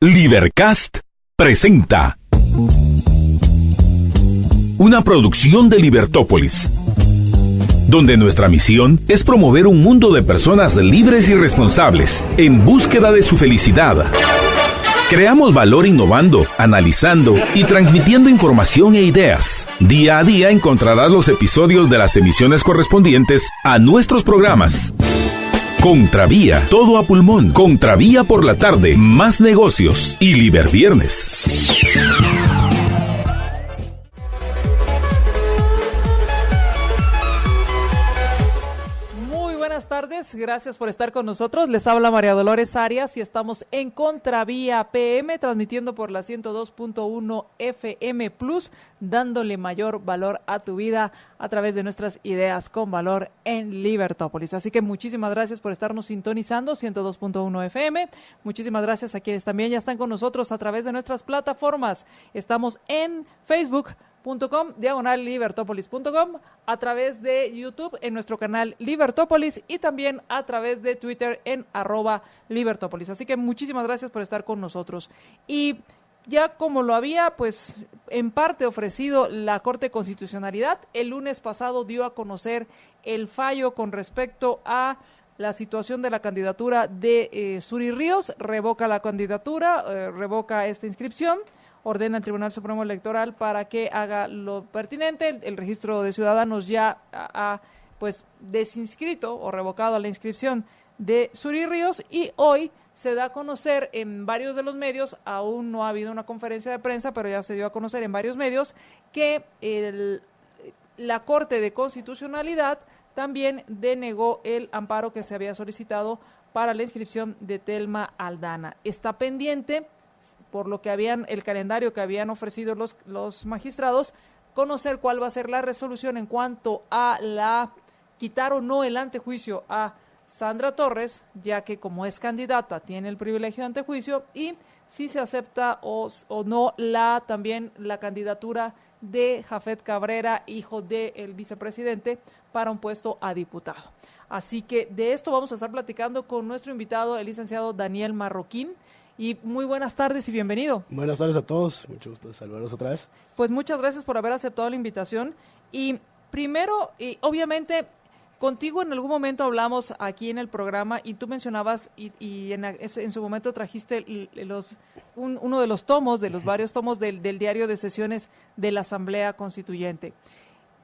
Libercast presenta una producción de Libertópolis, donde nuestra misión es promover un mundo de personas libres y responsables en búsqueda de su felicidad. Creamos valor innovando, analizando y transmitiendo información e ideas. Día a día encontrarás los episodios de las emisiones correspondientes a nuestros programas. Contravía, todo a pulmón. Contravía por la tarde, más negocios y Liberviernes. Buenas tardes, gracias por estar con nosotros. Les habla María Dolores Arias y estamos en Contravía PM, transmitiendo por la 102.1 FM Plus, dándole mayor valor a tu vida a través de nuestras ideas con valor en Libertópolis. Así que muchísimas gracias por estarnos sintonizando, 102.1 FM. Muchísimas gracias a quienes también ya están con nosotros a través de nuestras plataformas. Estamos en Facebook.com/libertopolis.com, a través de YouTube en nuestro canal Libertópolis y también a través de Twitter en @Libertópolis. Así que muchísimas gracias por estar con nosotros. Y ya como lo había, pues, en parte ofrecido la Corte de Constitucionalidad, el lunes pasado dio a conocer el fallo con respecto a la situación de la candidatura de Suri Ríos. Revoca la candidatura, revoca esta inscripción, ordena al Tribunal Supremo Electoral para que haga lo pertinente. El registro de ciudadanos ya ha pues desinscrito o revocado la inscripción de Suri Ríos, y hoy se da a conocer en varios de los medios, aún no ha habido una conferencia de prensa, pero ya se dio a conocer en varios medios que la Corte de Constitucionalidad también denegó el amparo que se había solicitado para la inscripción de Telma Aldana. Está pendiente, por lo que el calendario que habían ofrecido los magistrados, conocer cuál va a ser la resolución en cuanto a quitar o no el antejuicio a Sandra Torres, ya que como es candidata tiene el privilegio de antejuicio, y si se acepta o no también la candidatura de Jafet Cabrera, hijo del vicepresidente, para un puesto a diputado. Así que de esto vamos a estar platicando con nuestro invitado, el licenciado Daniel Marroquín. Y muy buenas tardes y bienvenido. Buenas tardes a todos, mucho gusto de saludarlos otra vez. Pues muchas gracias por haber aceptado la invitación. Y primero, obviamente, contigo en algún momento hablamos aquí en el programa y tú mencionabas y en su momento trajiste uno de los tomos, de los varios tomos del diario de sesiones de la Asamblea Constituyente.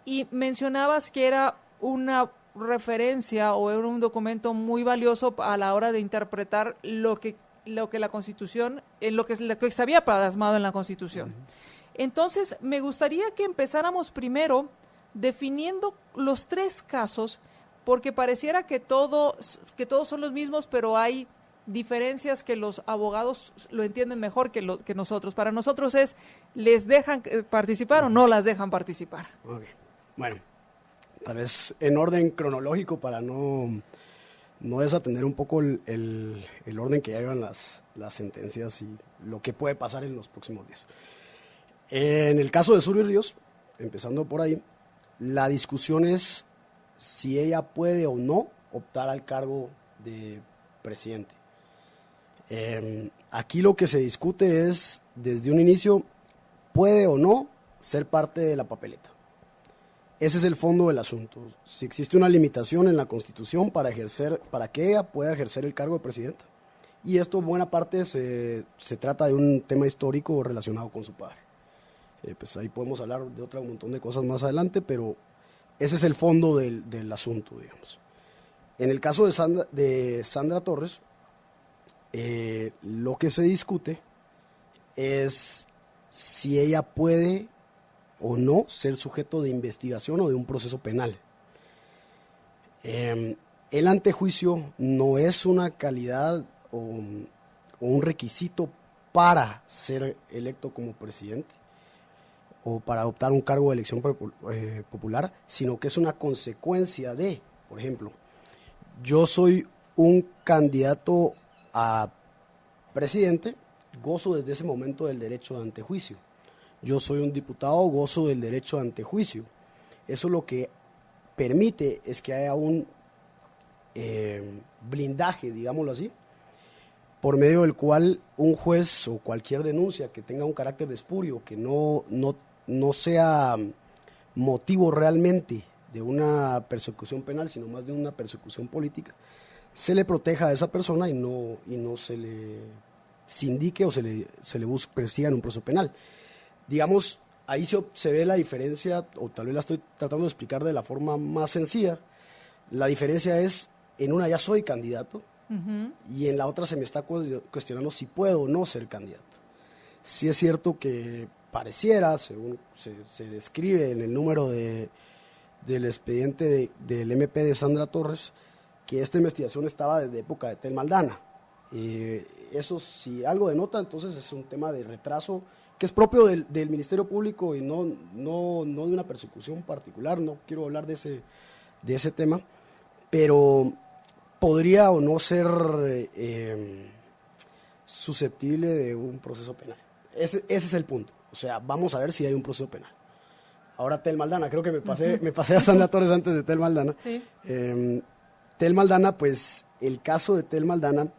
Y mencionabas que era una referencia o era un documento muy valioso a la hora de interpretar lo que la Constitución, lo que se había plasmado en la Constitución. Entonces, me gustaría que empezáramos primero definiendo los tres casos, porque pareciera que todos son los mismos, pero hay diferencias que los abogados lo entienden mejor que nosotros. Para nosotros ¿les dejan participar o no las dejan participar? Okay. Bueno, tal vez en orden cronológico para no desatender un poco el orden que llevan las sentencias y lo que puede pasar en los próximos días. En el caso de Suri Ríos, empezando por ahí, la discusión es si ella puede o no optar al cargo de presidente. Aquí lo que se discute es, desde un inicio, puede o no ser parte de la papeleta. Ese es el fondo del asunto. Si existe una limitación en la Constitución para que ella pueda ejercer el cargo de presidenta. Y esto, en buena parte, se trata de un tema histórico relacionado con su padre. Pues ahí podemos hablar de un montón de cosas más adelante, pero ese es el fondo del asunto, digamos. En el caso de Sandra Torres, lo que se discute es si ella puede o no ser sujeto de investigación o de un proceso penal. El antejuicio no es una calidad o un requisito para ser electo como presidente o para adoptar un cargo de elección popular, sino que es una consecuencia de, por ejemplo, yo soy un candidato a presidente, gozo desde ese momento del derecho de antejuicio. Yo soy un diputado, gozo del derecho de antejuicio. Eso lo que permite es que haya un blindaje, digámoslo así, por medio del cual un juez o cualquier denuncia que tenga un carácter de espurio, que no sea motivo realmente de una persecución penal, sino más de una persecución política, se le proteja a esa persona y no se le indique o se le persiga en un proceso penal. Digamos, ahí se ve la diferencia, o tal vez la estoy tratando de explicar de la forma más sencilla. La diferencia es, en una ya soy candidato, y en la otra se me está cuestionando si puedo o no ser candidato. Sí es cierto que pareciera, según se describe en el número del expediente del MP de Sandra Torres, que esta investigación estaba desde época de Tel Maldana. Eso, si algo denota, entonces es un tema de retraso que es propio del Ministerio Público y no de una persecución particular. No quiero hablar de ese tema, pero podría o no ser susceptible de un proceso penal. Ese es el punto. O sea, vamos a ver si hay un proceso penal. Ahora Tel Maldana, creo que me pasé a Sandra Torres antes de Tel Maldana. Sí. Tel Maldana, pues el caso de Tel Maldana,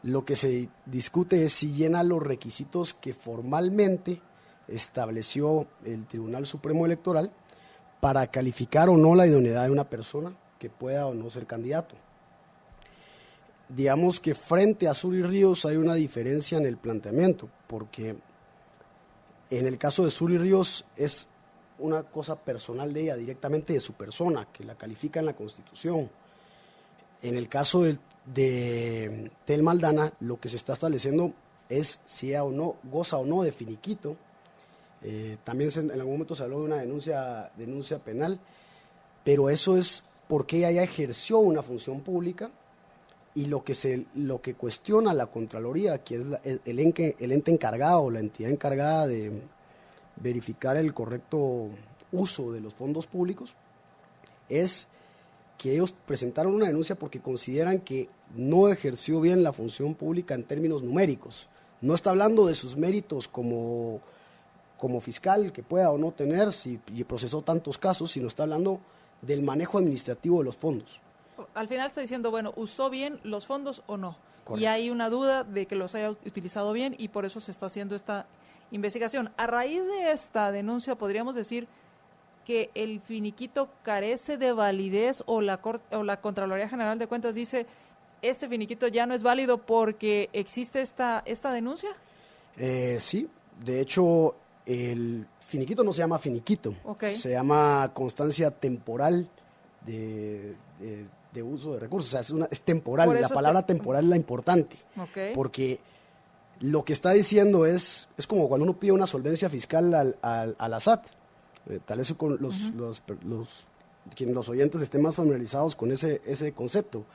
lo que se discute es si llena los requisitos que formalmente estableció el Tribunal Supremo Electoral para calificar o no la idoneidad de una persona que pueda o no ser candidato. Digamos que frente a Zury Ríos hay una diferencia en el planteamiento, porque en el caso de Zury Ríos es una cosa personal de ella, directamente de su persona, que la califica en la Constitución. En el caso de Tel Maldana, lo que se está estableciendo es si ella o no goza o no de finiquito. También en algún momento se habló de una denuncia penal, pero eso es porque ella ya ejerció una función pública, y lo que cuestiona la Contraloría, que es el ente encargado o la entidad encargada de verificar el correcto uso de los fondos públicos, es que ellos presentaron una denuncia porque consideran que no ejerció bien la función pública en términos numéricos. No está hablando de sus méritos como fiscal, que pueda o no tener, si procesó tantos casos, sino está hablando del manejo administrativo de los fondos. Al final está diciendo, bueno, ¿usó bien los fondos o no? Correcto. Y hay una duda de que los haya utilizado bien y por eso se está haciendo esta investigación. A raíz de esta denuncia, ¿podríamos decir que el finiquito carece de validez o la Contraloría General de Cuentas dice este finiquito ya no es válido porque existe esta denuncia? Sí, de hecho el finiquito no se llama finiquito, Okay. Se llama constancia temporal de uso de recursos, o sea, es temporal, la palabra temporal es la importante, Okay. Porque lo que está diciendo es como cuando uno pide una solvencia fiscal a la SAT. Tal vez con los oyentes estén más familiarizados con ese concepto. O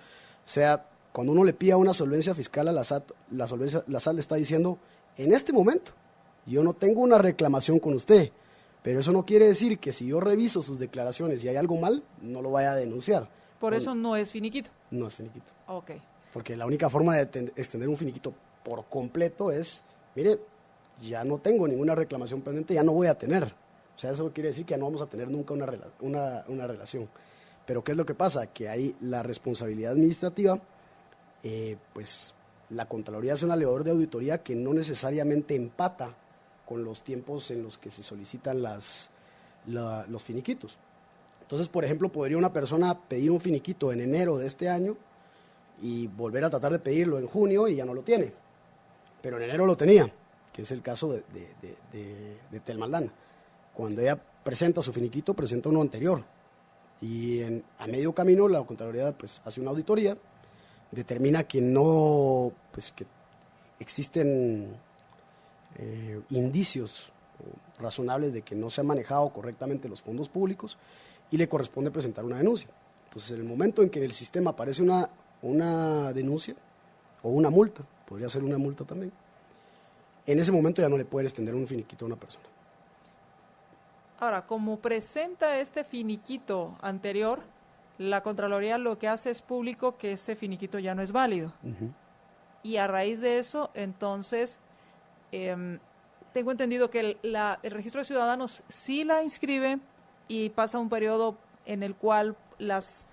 sea, cuando uno le pide una solvencia fiscal a la SAT, la SAT le está diciendo, en este momento, yo no tengo una reclamación con usted, pero eso no quiere decir que si yo reviso sus declaraciones y hay algo mal, no lo vaya a denunciar. Por eso no es finiquito. No es finiquito. Ok. Porque la única forma de extender un finiquito por completo es, mire, ya no tengo ninguna reclamación pendiente, ya no voy a tener. O sea, eso quiere decir que ya no vamos a tener nunca una relación. Pero ¿qué es lo que pasa? Que hay la responsabilidad administrativa, pues la Contraloría es una labor de auditoría que no necesariamente empata con los tiempos en los que se solicitan los finiquitos. Entonces, por ejemplo, podría una persona pedir un finiquito en enero de este año y volver a tratar de pedirlo en junio y ya no lo tiene. Pero en enero lo tenía, que es el caso de Tel Maldana. Cuando ella presenta su finiquito, presenta uno anterior. Y a medio camino la Contraloría pues, hace una auditoría, determina que que existen indicios razonables de que no se han manejado correctamente los fondos públicos y le corresponde presentar una denuncia. Entonces, en el momento en que en el sistema aparece una denuncia o una multa, podría ser una multa también, en ese momento ya no le pueden extender un finiquito a una persona. Ahora, como presenta este finiquito anterior, la Contraloría lo que hace es público que este finiquito ya no es válido. Uh-huh. Y a raíz de eso, entonces, tengo entendido que el registro de ciudadanos sí la inscribe y pasa un periodo en el cual las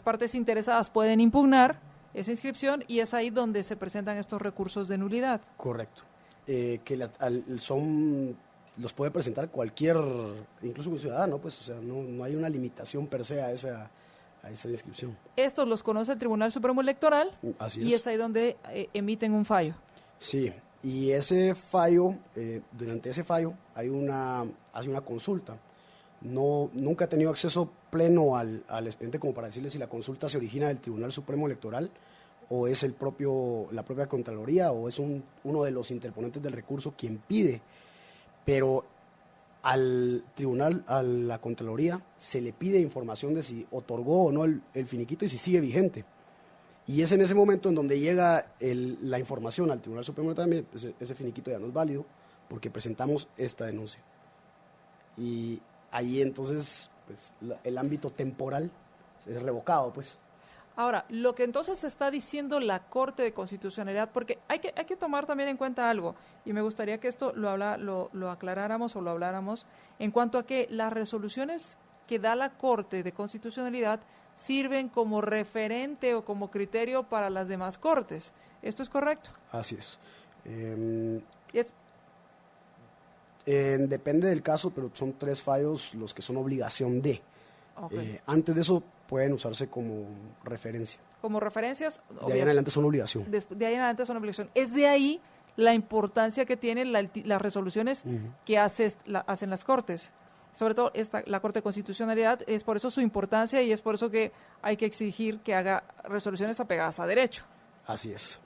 partes interesadas pueden impugnar esa inscripción y es ahí donde se presentan estos recursos de nulidad. Correcto. Los puede presentar cualquier, incluso un ciudadano, pues, o sea, no hay una limitación per se a esa inscripción. Estos los conoce el Tribunal Supremo Electoral. Así y es. es ahí donde emiten un fallo. Sí, y ese fallo, durante ese fallo hace una consulta. Nunca he tenido acceso pleno al expediente como para decirle si la consulta se origina del Tribunal Supremo Electoral o es la propia Contraloría o es uno de los interponentes del recurso quien pide. Pero al tribunal, a la Contraloría, se le pide información de si otorgó o no el finiquito y si sigue vigente. Y es en ese momento en donde llega la información al Tribunal Supremo Electoral, ese finiquito ya no es válido porque presentamos esta denuncia. Y ahí entonces pues, el ámbito temporal es revocado, pues. Ahora, lo que entonces está diciendo la Corte de Constitucionalidad, porque hay que tomar también en cuenta algo, y me gustaría que esto lo aclaráramos o lo habláramos, en cuanto a que las resoluciones que da la Corte de Constitucionalidad sirven como referente o como criterio para las demás cortes. ¿Esto es correcto? Así es. Depende del caso, pero son 3 fallos los que son obligación de. Okay. Antes de eso pueden usarse como referencia. Como referencias. De ahí en adelante son obligación. De ahí en adelante son obligación. Es de ahí la importancia que tienen las resoluciones que hacen las Cortes. Sobre todo la Corte de Constitucionalidad, es por eso su importancia y es por eso que hay que exigir que haga resoluciones apegadas a derecho. Así es.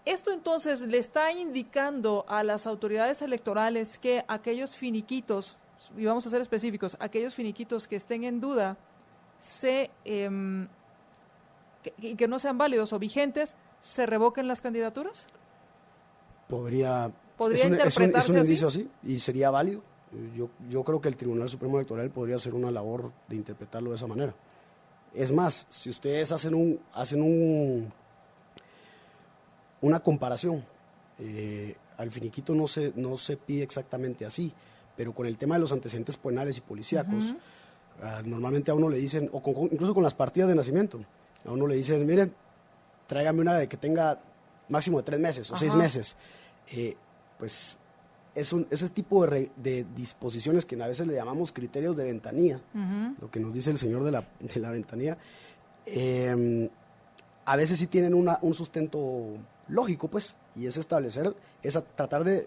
Esto entonces le está indicando a las autoridades electorales que aquellos finiquitos, y vamos a ser específicos, aquellos finiquitos que estén en duda que no sean válidos o vigentes, ¿se revoquen las candidaturas? Podría interpretarse es un indicio así y sería válido. Yo creo que el Tribunal Supremo Electoral podría hacer una labor de interpretarlo de esa manera. Es más, si ustedes hacen una comparación, al finiquito no se pide exactamente así, pero con el tema de los antecedentes penales y policíacos, normalmente a uno le dicen, incluso con las partidas de nacimiento, a uno le dicen, miren, tráigame una de que tenga máximo de 3 meses o 6 meses. Pues ese tipo de disposiciones que a veces le llamamos criterios de ventanilla, lo que nos dice el señor de la ventanilla, a veces sí tienen un sustento lógico, pues, y es tratar de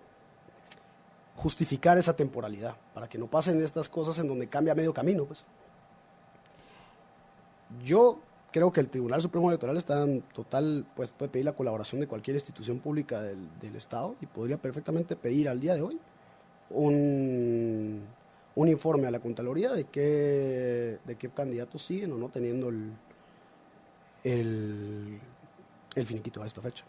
justificar esa temporalidad, para que no pasen estas cosas en donde cambia medio camino, pues. Yo creo que el Tribunal Supremo Electoral está en total, pues puede pedir la colaboración de cualquier institución pública del Estado y podría perfectamente pedir al día de hoy un informe a la Contraloría de qué candidatos siguen o no teniendo el finiquito a esta fecha.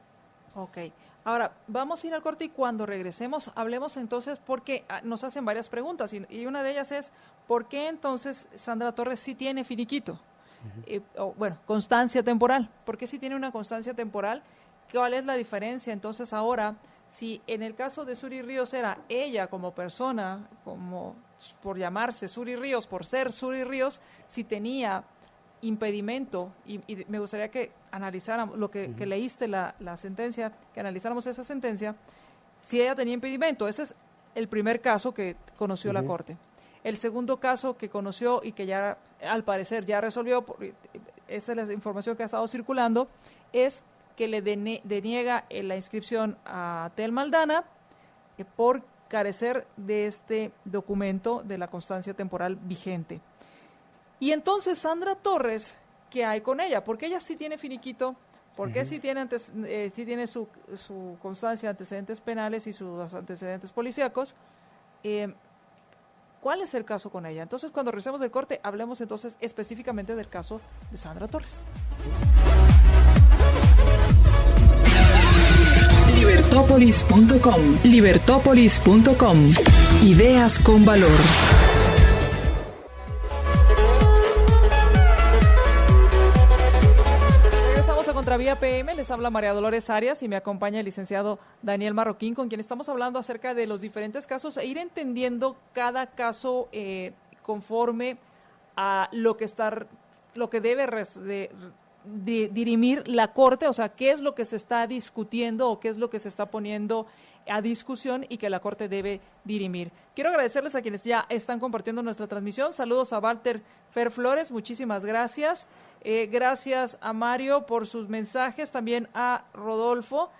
Ok. Ahora, vamos a ir al corte y cuando regresemos hablemos entonces porque nos hacen varias preguntas y una de ellas es ¿por qué entonces Sandra Torres sí tiene finiquito? Constancia temporal. ¿Por qué sí tiene una constancia temporal? ¿Cuál es la diferencia entonces ahora? Si en el caso de Suri Ríos era ella como persona, como por llamarse Suri Ríos, por ser Suri Ríos, si tenía impedimento, y me gustaría que analizáramos lo que leíste la sentencia, que analizáramos esa sentencia, si ella tenía impedimento. Ese es el primer caso que conoció la Corte. El segundo caso que conoció y que ya al parecer ya resolvió, esa es la información que ha estado circulando, es que le deniega la inscripción a Tel Maldana por carecer de este documento de la constancia temporal vigente. Y entonces Sandra Torres, ¿qué hay con ella? Porque ella sí tiene finiquito, porque sí tiene su constancia de antecedentes penales y sus antecedentes policíacos. ¿Cuál es el caso con ella? Entonces, cuando regresemos del corte, hablemos entonces específicamente del caso de Sandra Torres. Libertópolis.com. Libertópolis.com. Ideas con valor. Contravía PM, les habla María Dolores Arias y me acompaña el licenciado Daniel Marroquín, con quien estamos hablando acerca de los diferentes casos e ir entendiendo cada caso conforme a lo que debe dirimir la Corte, o sea, qué es lo que se está discutiendo o qué es lo que se está poniendo a discusión y que la Corte debe dirimir. Quiero agradecerles a quienes ya están compartiendo nuestra transmisión. Saludos a Walter Fer Flores, muchísimas gracias. Gracias a Mario por sus mensajes, también a Rodolfo.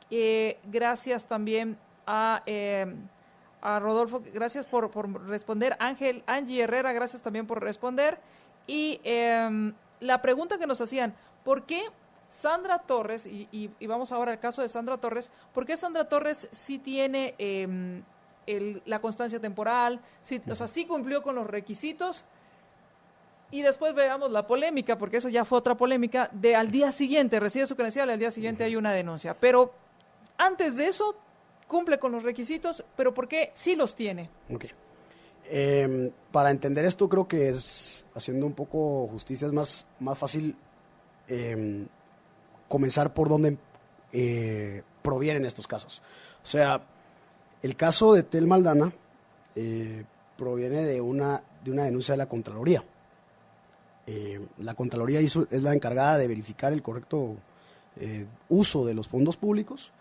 Gracias también a Rodolfo, gracias por responder. Angie Herrera, gracias también por responder. Y la pregunta que nos hacían, ¿por qué Sandra Torres, y vamos ahora al caso de Sandra Torres, ¿por qué Sandra Torres sí tiene la constancia temporal, o sea, sí cumplió con los requisitos? Y después veamos la polémica, porque eso ya fue otra polémica, de al día siguiente, recibe su credencial, al día siguiente hay una denuncia. Pero antes de eso, cumple con los requisitos, pero ¿por qué sí los tiene? Ok. Para entender esto, creo que es, haciendo un poco justicia, es más fácil comenzar por dónde provienen estos casos. O sea, el caso de Tel Maldana proviene de una denuncia de la Contraloría. La Contraloría es la encargada de verificar el correcto uso de los fondos públicos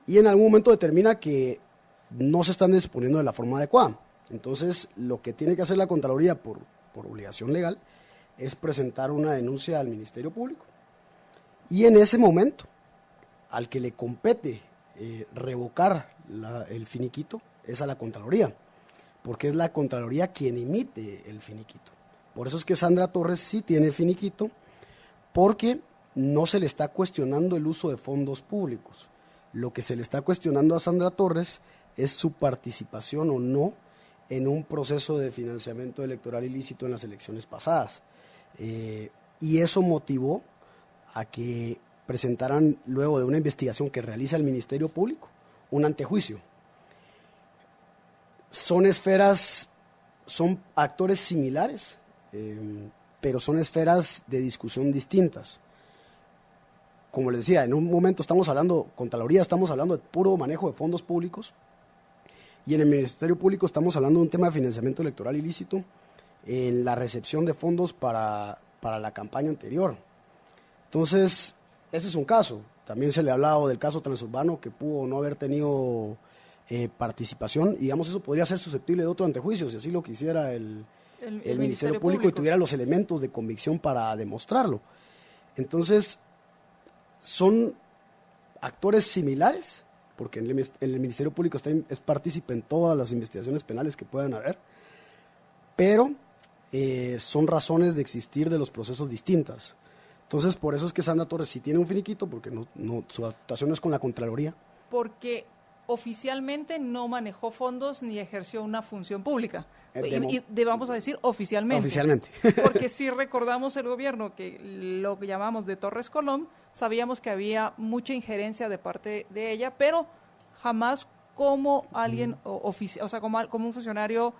y en algún momento determina que no se están disponiendo de la forma adecuada. Entonces, lo que tiene que hacer la Contraloría por obligación legal es presentar una denuncia al Ministerio Público. Y en ese momento, al que le compete revocar el finiquito es a la Contraloría, porque es la Contraloría quien emite el finiquito. Por eso es que Sandra Torres sí tiene finiquito, porque no se le está cuestionando el uso de fondos públicos. Lo que se le está cuestionando a Sandra Torres es su participación o no en un proceso de financiamiento electoral ilícito en las elecciones pasadas. Y eso motivó a que presentaran, luego de una investigación que realiza el Ministerio Público, un antejuicio. Son actores similares, pero son esferas de discusión distintas. Como les decía, en un momento Contraloría, estamos hablando de puro manejo de fondos públicos, y en el Ministerio Público estamos hablando de un tema de financiamiento electoral ilícito en la recepción de fondos para la campaña anterior. Entonces, ese es un caso. También se le ha hablado del caso transurbano, que pudo no haber tenido participación, y digamos, eso podría ser susceptible de otro antejuicio, si así lo quisiera el Ministerio Público y tuviera los elementos de convicción para demostrarlo. Entonces, son actores similares, porque el Ministerio Público es partícipe en todas las investigaciones penales que puedan haber, pero son razones de existir de los procesos distintas. Entonces, por eso es que Sandra Torres sí tiene un finiquito, porque su actuación no es con la Contraloría. Porque oficialmente no manejó fondos ni ejerció una función pública. Vamos a decir oficialmente. Oficialmente. Porque si recordamos el gobierno, que lo que llamamos de Torres Colón, sabíamos que había mucha injerencia de parte de ella, pero jamás como alguien como un funcionario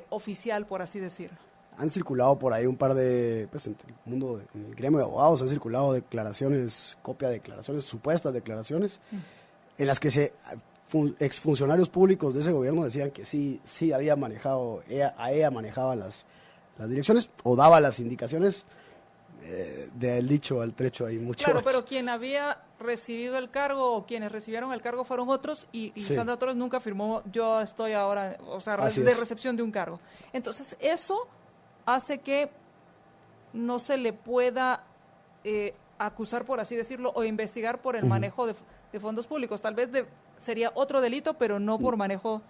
oficial, por así decirlo. Han circulado por ahí un par de, pues en el mundo, en el gremio de abogados, han circulado copia de declaraciones, supuestas declaraciones, en las que exfuncionarios públicos de ese gobierno decían que sí había manejado, ella manejaba las direcciones o daba las indicaciones. Del dicho al trecho hay mucho. Claro, pero quien había recibido el cargo o quienes recibieron el cargo fueron otros y sí. Sandra Torres nunca firmó, yo estoy ahora, de recepción de un cargo. Entonces, eso hace que no se le pueda acusar, por así decirlo, o investigar por el manejo de fondos públicos. Tal vez sería otro delito, pero no por manejo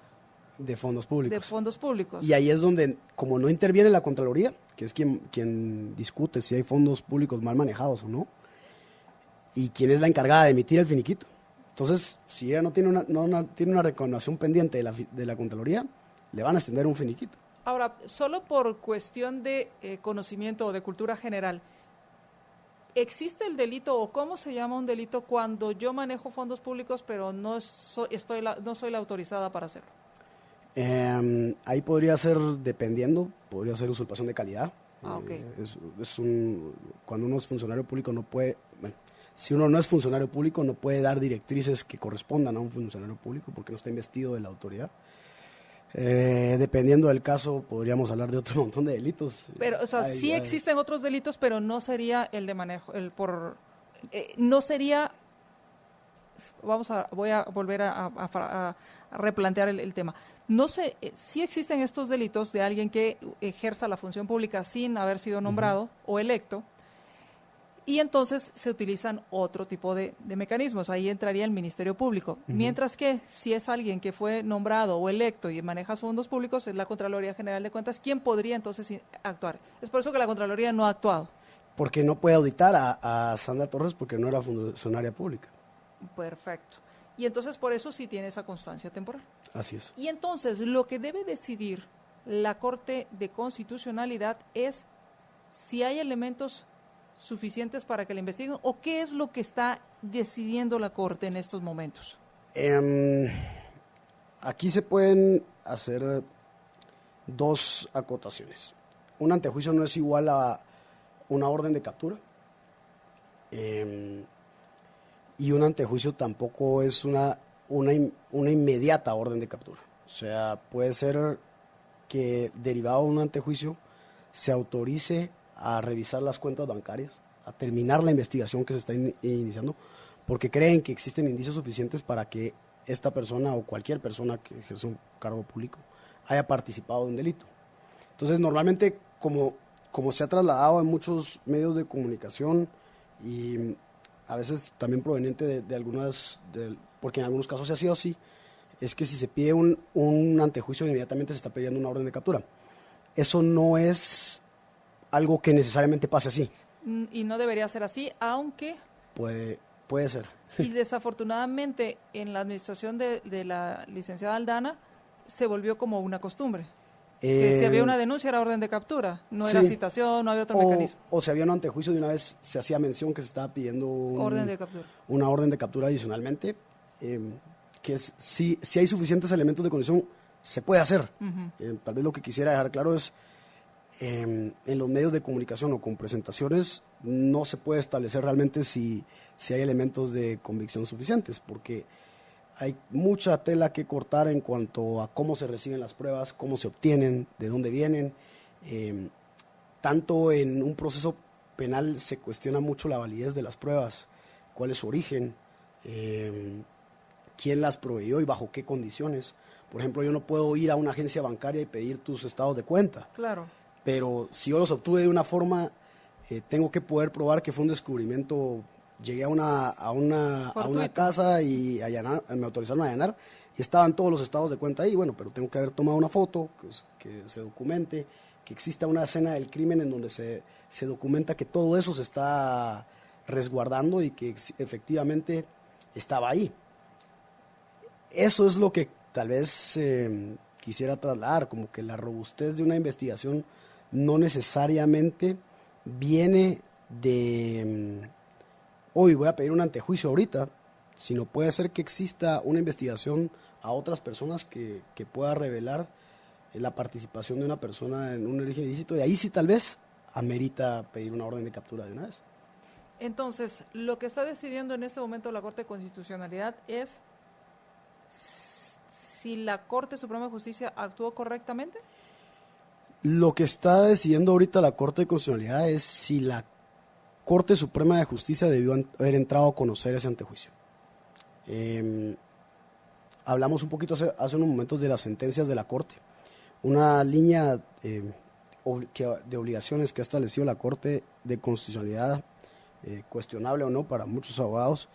de fondos públicos. Y ahí es donde, como no interviene la Contraloría, que es quien discute si hay fondos públicos mal manejados o no, y quien es la encargada de emitir el finiquito. Entonces, si ella no tiene una reclamación pendiente de la Contraloría, le van a extender un finiquito. Ahora, solo por cuestión de conocimiento o de cultura general, ¿existe el delito o cómo se llama un delito cuando yo manejo fondos públicos pero no soy la autorizada para hacerlo? Ahí podría ser, podría ser usurpación de calidad. Okay. Cuando uno es funcionario público si uno no es funcionario público no puede dar directrices que correspondan a un funcionario público porque no está investido de la autoridad. Dependiendo del caso, podríamos hablar de otro montón de delitos. Pero, o sea, sí existen otros delitos, pero no sería el de manejo, no sería, voy a volver a replantear el tema. No sé, sí existen estos delitos de alguien que ejerza la función pública sin haber sido nombrado o electo, y entonces se utilizan otro tipo de mecanismos. Ahí entraría el Ministerio Público. Mientras que si es alguien que fue nombrado o electo y maneja fondos públicos, es la Contraloría General de Cuentas quien podría entonces actuar. Es por eso que la Contraloría no ha actuado. Porque no puede auditar a Sandra Torres porque no era funcionaria pública. Perfecto. Y entonces por eso sí tiene esa constancia temporal. Así es. Y entonces lo que debe decidir la Corte de Constitucionalidad es si hay elementos suficientes para que la investiguen, o qué es lo que está decidiendo la Corte en estos momentos. Aquí se pueden hacer dos acotaciones. Un antejuicio no es igual a una orden de captura, y un antejuicio tampoco es una inmediata orden de captura. O sea, puede ser que derivado de un antejuicio se autorice a revisar las cuentas bancarias, a terminar la investigación que se está iniciando, porque creen que existen indicios suficientes para que esta persona o cualquier persona que ejerce un cargo público haya participado en un delito. Entonces, normalmente, como se ha trasladado en muchos medios de comunicación y a veces también proveniente de algunas, porque en algunos casos se ha sido así, es que si se pide un antejuicio, inmediatamente se está pidiendo una orden de captura. Eso no es algo que necesariamente pase así. Y no debería ser así, aunque... Puede ser. Y desafortunadamente en la administración de la licenciada Aldana se volvió como una costumbre. Que si había una denuncia era orden de captura, no era citación, no había otro mecanismo. O si había un antejuicio, de una vez se hacía mención que se estaba pidiendo orden de captura. Una orden de captura adicionalmente, que si hay suficientes elementos de condición, se puede hacer. Tal vez lo que quisiera dejar claro es, en los medios de comunicación o con presentaciones, no se puede establecer realmente si hay elementos de convicción suficientes, porque hay mucha tela que cortar en cuanto a cómo se reciben las pruebas, cómo se obtienen, de dónde vienen. Tanto en un proceso penal se cuestiona mucho la validez de las pruebas, cuál es su origen, quién las proveyó y bajo qué condiciones. Por ejemplo, yo no puedo ir a una agencia bancaria y pedir tus estados de cuenta. Claro. Pero si yo los obtuve de una forma, tengo que poder probar que fue un descubrimiento. Llegué a una casa y me autorizaron a allanar y estaban todos los estados de cuenta ahí. Bueno, pero tengo que haber tomado una foto, que se documente, que exista una escena del crimen en donde se documenta que todo eso se está resguardando y que efectivamente estaba ahí. Eso es lo que tal vez quisiera trasladar, como que la robustez de una investigación no necesariamente viene de hoy voy a pedir un antejuicio ahorita, sino puede ser que exista una investigación a otras personas que pueda revelar la participación de una persona en un origen ilícito, y ahí sí tal vez amerita pedir una orden de captura de una vez. Entonces, lo que está decidiendo en este momento la Corte de Constitucionalidad es si la Corte Suprema de Justicia actuó correctamente. Lo que está decidiendo ahorita la Corte de Constitucionalidad es si la Corte Suprema de Justicia debió haber entrado a conocer ese antejuicio. Hablamos un poquito hace unos momentos de las sentencias de la Corte. Una línea de obligaciones que ha establecido la Corte de Constitucionalidad, cuestionable o no para muchos abogados,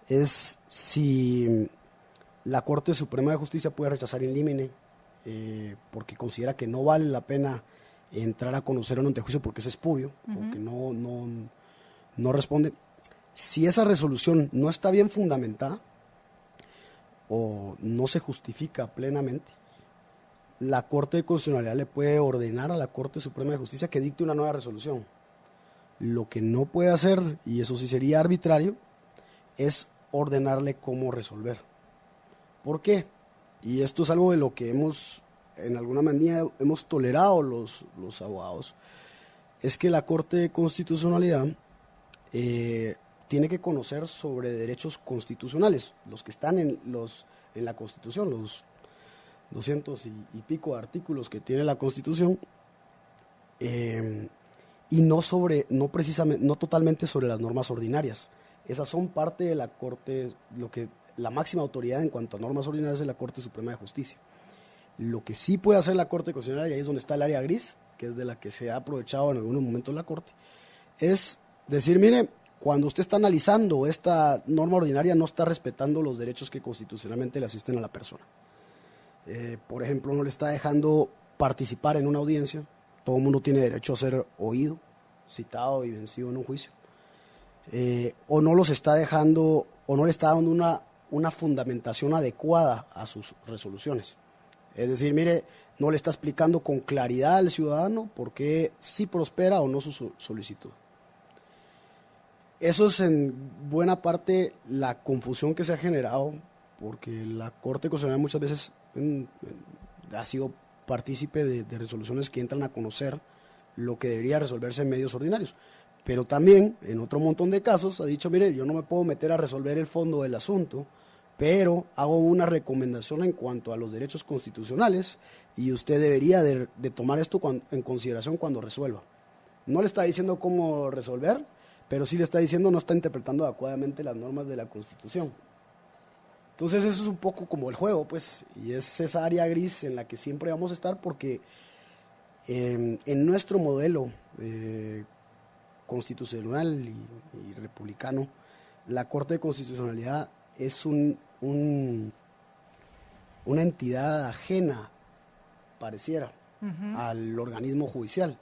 es si la Corte Suprema de Justicia puede rechazar in limine, porque considera que no vale la pena entrar a conocer un antejuicio porque es espurio, porque no responde. Si esa resolución no está bien fundamentada o no se justifica plenamente, la Corte de Constitucionalidad le puede ordenar a la Corte Suprema de Justicia que dicte una nueva resolución. Lo que no puede hacer, y eso sí sería arbitrario, es ordenarle cómo resolver. ¿Por qué? Y esto es algo de lo que en alguna manera hemos tolerado los abogados, es que la Corte de Constitucionalidad tiene que conocer sobre derechos constitucionales, los que están en la Constitución, 200 y pico de artículos que tiene la Constitución, y no precisamente, no totalmente sobre las normas ordinarias. Esas son parte de la Corte, la máxima autoridad en cuanto a normas ordinarias es la Corte Suprema de Justicia. Lo que sí puede hacer la Corte Constitucional, y ahí es donde está el área gris, que es de la que se ha aprovechado en algunos momentos la Corte, es decir, mire, cuando usted está analizando esta norma ordinaria no está respetando los derechos que constitucionalmente le asisten a la persona. Por ejemplo, no le está dejando participar en una audiencia. Todo el mundo tiene derecho a ser oído, citado y vencido en un juicio. O no los está dejando, o no le está dando una fundamentación adecuada a sus resoluciones. Es decir, mire, no le está explicando con claridad al ciudadano por qué sí prospera o no su solicitud. Eso es en buena parte la confusión que se ha generado, porque la Corte Constitucional muchas veces ha sido partícipe de resoluciones que entran a conocer lo que debería resolverse en medios ordinarios. Pero también, en otro montón de casos, ha dicho, mire, yo no me puedo meter a resolver el fondo del asunto, pero hago una recomendación en cuanto a los derechos constitucionales y usted debería de tomar esto en consideración cuando resuelva. No le está diciendo cómo resolver, pero sí le está diciendo no está interpretando adecuadamente las normas de la Constitución. Entonces eso es un poco como el juego, pues, y es esa área gris en la que siempre vamos a estar porque en nuestro modelo constitucional y republicano, la Corte de Constitucionalidad es una entidad ajena, pareciera, al organismo judicial.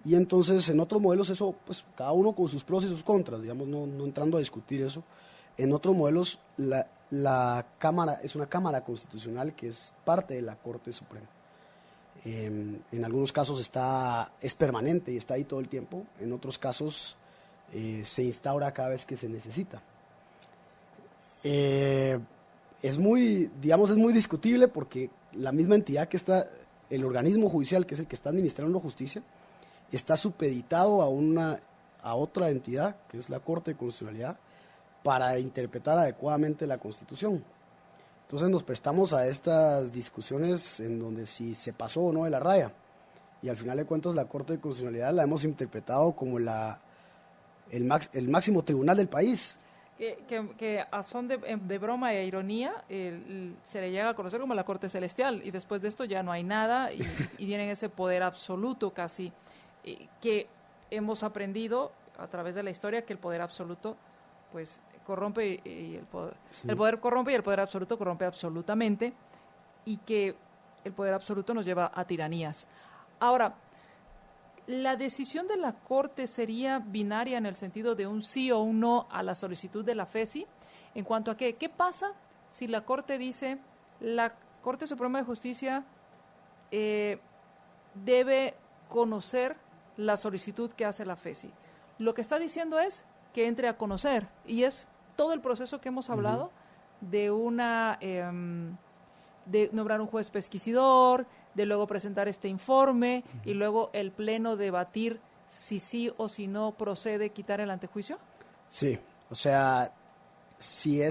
Y entonces en otros modelos eso, pues cada uno con sus pros y sus contras, digamos, no entrando a discutir eso. En otros modelos la Cámara es una Cámara Constitucional que es parte de la Corte Suprema. En algunos casos es permanente y está ahí todo el tiempo, en otros casos se instaura cada vez que se necesita. Es muy discutible porque la misma entidad que está, el organismo judicial, que es el que está administrando justicia, está supeditado a otra entidad, que es la Corte de Constitucionalidad, para interpretar adecuadamente la Constitución. Entonces nos prestamos a estas discusiones en donde si se pasó o no de la raya. Y al final de cuentas la Corte de Constitucionalidad la hemos interpretado como el máximo tribunal del país. Que a son de broma e ironía se le llega a conocer como la Corte Celestial y después de esto ya no hay nada y tienen ese poder absoluto casi, que hemos aprendido a través de la historia que el poder absoluto pues corrompe y el poder corrompe y el poder absoluto corrompe absolutamente y que el poder absoluto nos lleva a tiranías. Ahora, ¿la decisión de la Corte sería binaria en el sentido de un sí o un no a la solicitud de la FESI? En cuanto a qué pasa si la Corte dice, la Corte Suprema de Justicia debe conocer la solicitud que hace la FESI? Lo que está diciendo es que entre a conocer, y es todo el proceso que hemos hablado de de nombrar un juez pesquisidor, de luego presentar este informe y luego el Pleno debatir si sí o si no procede quitar el antejuicio. Sí, o sea, si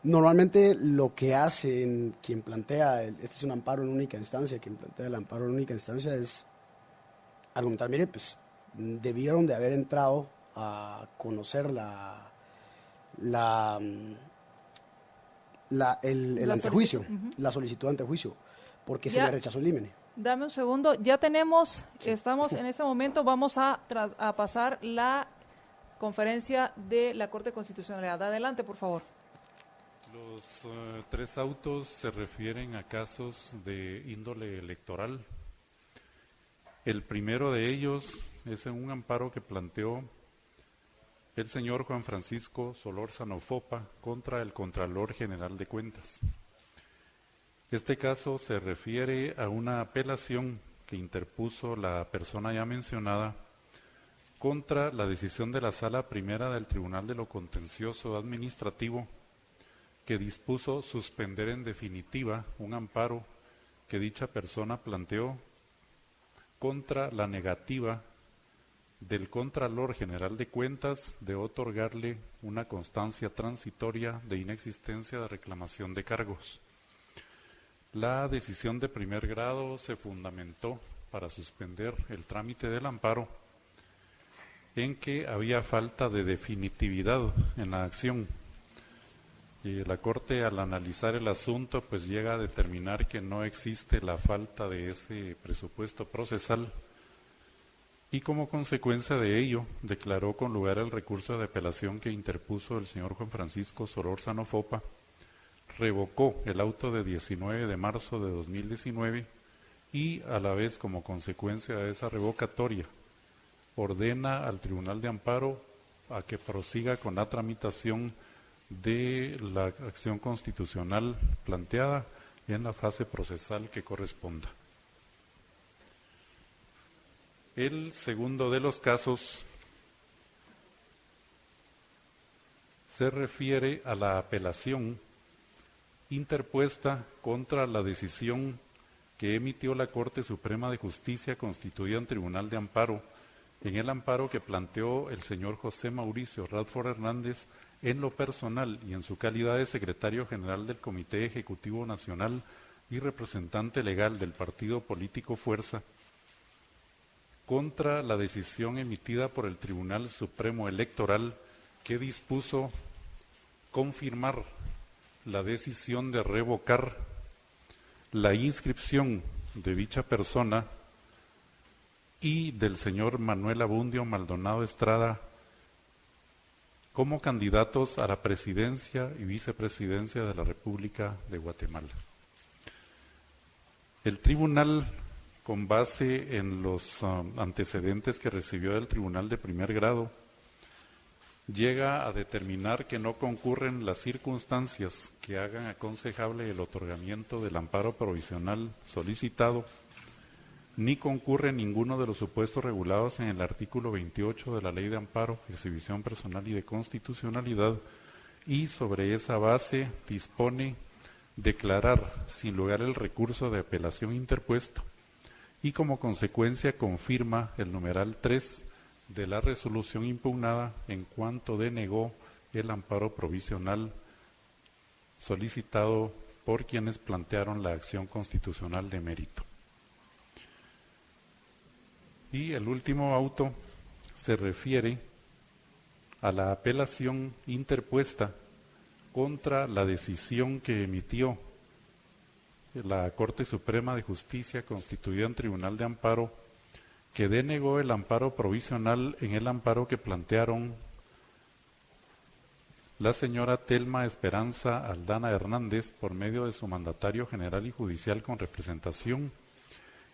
normalmente lo que hace quien plantea, este es un amparo en única instancia, quien plantea el amparo en única instancia es argumentar, mire, pues debieron de haber entrado a conocer el antejuicio, la solicitud de antejuicio, porque se le rechazó el límite. Dame un segundo, estamos en este momento, vamos a pasar la conferencia de la Corte de Constitucionalidad. Adelante, por favor. Los 3 autos se refieren a casos de índole electoral. El primero de ellos es en un amparo que planteó el señor Juan Francisco Solórzano Fopa contra el Contralor General de Cuentas. Este caso se refiere a una apelación que interpuso la persona ya mencionada contra la decisión de la Sala Primera del Tribunal de lo Contencioso Administrativo, que dispuso suspender en definitiva un amparo que dicha persona planteó contra la negativa del Contralor General de Cuentas de otorgarle una constancia transitoria de inexistencia de reclamación de cargos. La decisión de primer grado se fundamentó para suspender el trámite del amparo en que había falta de definitividad en la acción. Y la Corte, al analizar el asunto, pues llega a determinar que no existe la falta de ese presupuesto procesal y como consecuencia de ello declaró con lugar el recurso de apelación que interpuso el señor Juan Francisco Solórzano Fopa, revocó el auto de 19 de marzo de 2019 y a la vez como consecuencia de esa revocatoria ordena al Tribunal de Amparo a que prosiga con la tramitación de la acción constitucional planteada en la fase procesal que corresponda. El segundo de los casos se refiere a la apelación interpuesta contra la decisión que emitió la Corte Suprema de Justicia constituida en Tribunal de Amparo, en el amparo que planteó el señor José Mauricio Radford Hernández en lo personal y en su calidad de secretario general del Comité Ejecutivo Nacional y representante legal del partido político Fuerza, contra la decisión emitida por el Tribunal Supremo Electoral que dispuso confirmar la decisión de revocar la inscripción de dicha persona y del señor Manuel Abundio Maldonado Estrada como candidatos a la presidencia y vicepresidencia de la República de Guatemala. El tribunal, con base en los antecedentes que recibió del Tribunal de Primer Grado, llega a determinar que no concurren las circunstancias que hagan aconsejable el otorgamiento del amparo provisional solicitado, ni concurre ninguno de los supuestos regulados en el artículo 28 de la Ley de Amparo, Exhibición Personal y de Constitucionalidad, y sobre esa base dispone declarar sin lugar el recurso de apelación interpuesto y como consecuencia confirma el numeral 3 de la resolución impugnada en cuanto denegó el amparo provisional solicitado por quienes plantearon la acción constitucional de mérito. Y el último auto se refiere a la apelación interpuesta contra la decisión que emitió la Corte Suprema de Justicia constituida en Tribunal de Amparo, que denegó el amparo provisional en el amparo que plantearon la señora Telma Esperanza Aldana Hernández por medio de su mandatario general y judicial con representación,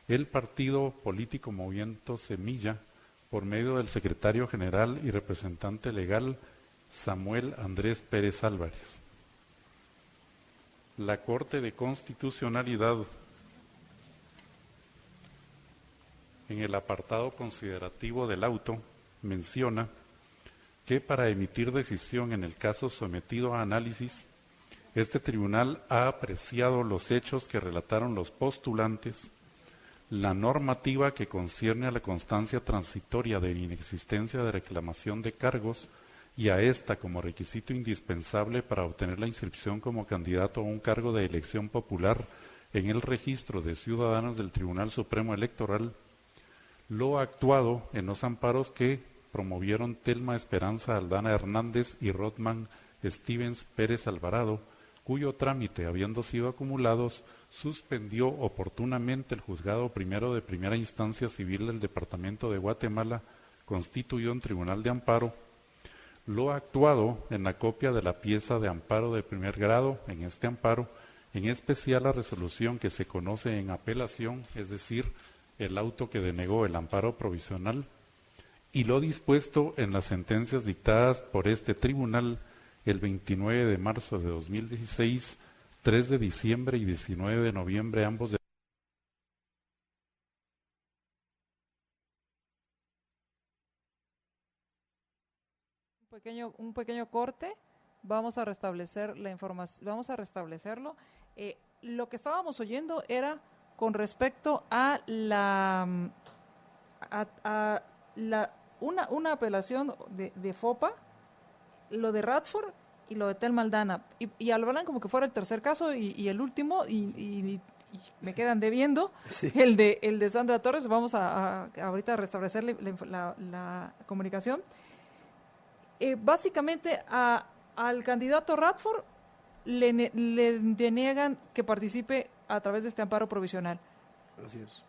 el partido político Movimiento Semilla, por medio del secretario general y representante legal Samuel Andrés Pérez Álvarez. La Corte de Constitucionalidad, en el apartado considerativo del auto, menciona que para emitir decisión en el caso sometido a análisis, este tribunal ha apreciado los hechos que relataron los postulantes, la normativa que concierne a la constancia transitoria de inexistencia de reclamación de cargos y a esta como requisito indispensable para obtener la inscripción como candidato a un cargo de elección popular en el registro de ciudadanos del Tribunal Supremo Electoral, lo actuado en los amparos que promovieron Telma Esperanza Aldana Hernández y Rodman Stevens Pérez Alvarado, cuyo trámite, habiendo sido acumulados, suspendió oportunamente el Juzgado Primero de Primera Instancia Civil del Departamento de Guatemala, constituido en Tribunal de Amparo, lo actuado en la copia de la pieza de amparo de primer grado en este amparo, en especial la resolución que se conoce en apelación, es decir, el auto que denegó el amparo provisional, y lo dispuesto en las sentencias dictadas por este tribunal el 29 de marzo de 2016, 3 de diciembre y 19 de noviembre, ambos de un pequeño corte, vamos a restablecer la información, vamos a restablecerlo. Lo que estábamos oyendo era con respecto a la una apelación de FOPA, lo de Radford y lo de Telma Aldana. Y hablan como que fuera el tercer caso y el último, y me quedan debiendo Sí. el de Sandra Torres. Vamos a ahorita a restablecer la comunicación. Básicamente al candidato Radford le deniegan que participe a través de este amparo provisional. Así es.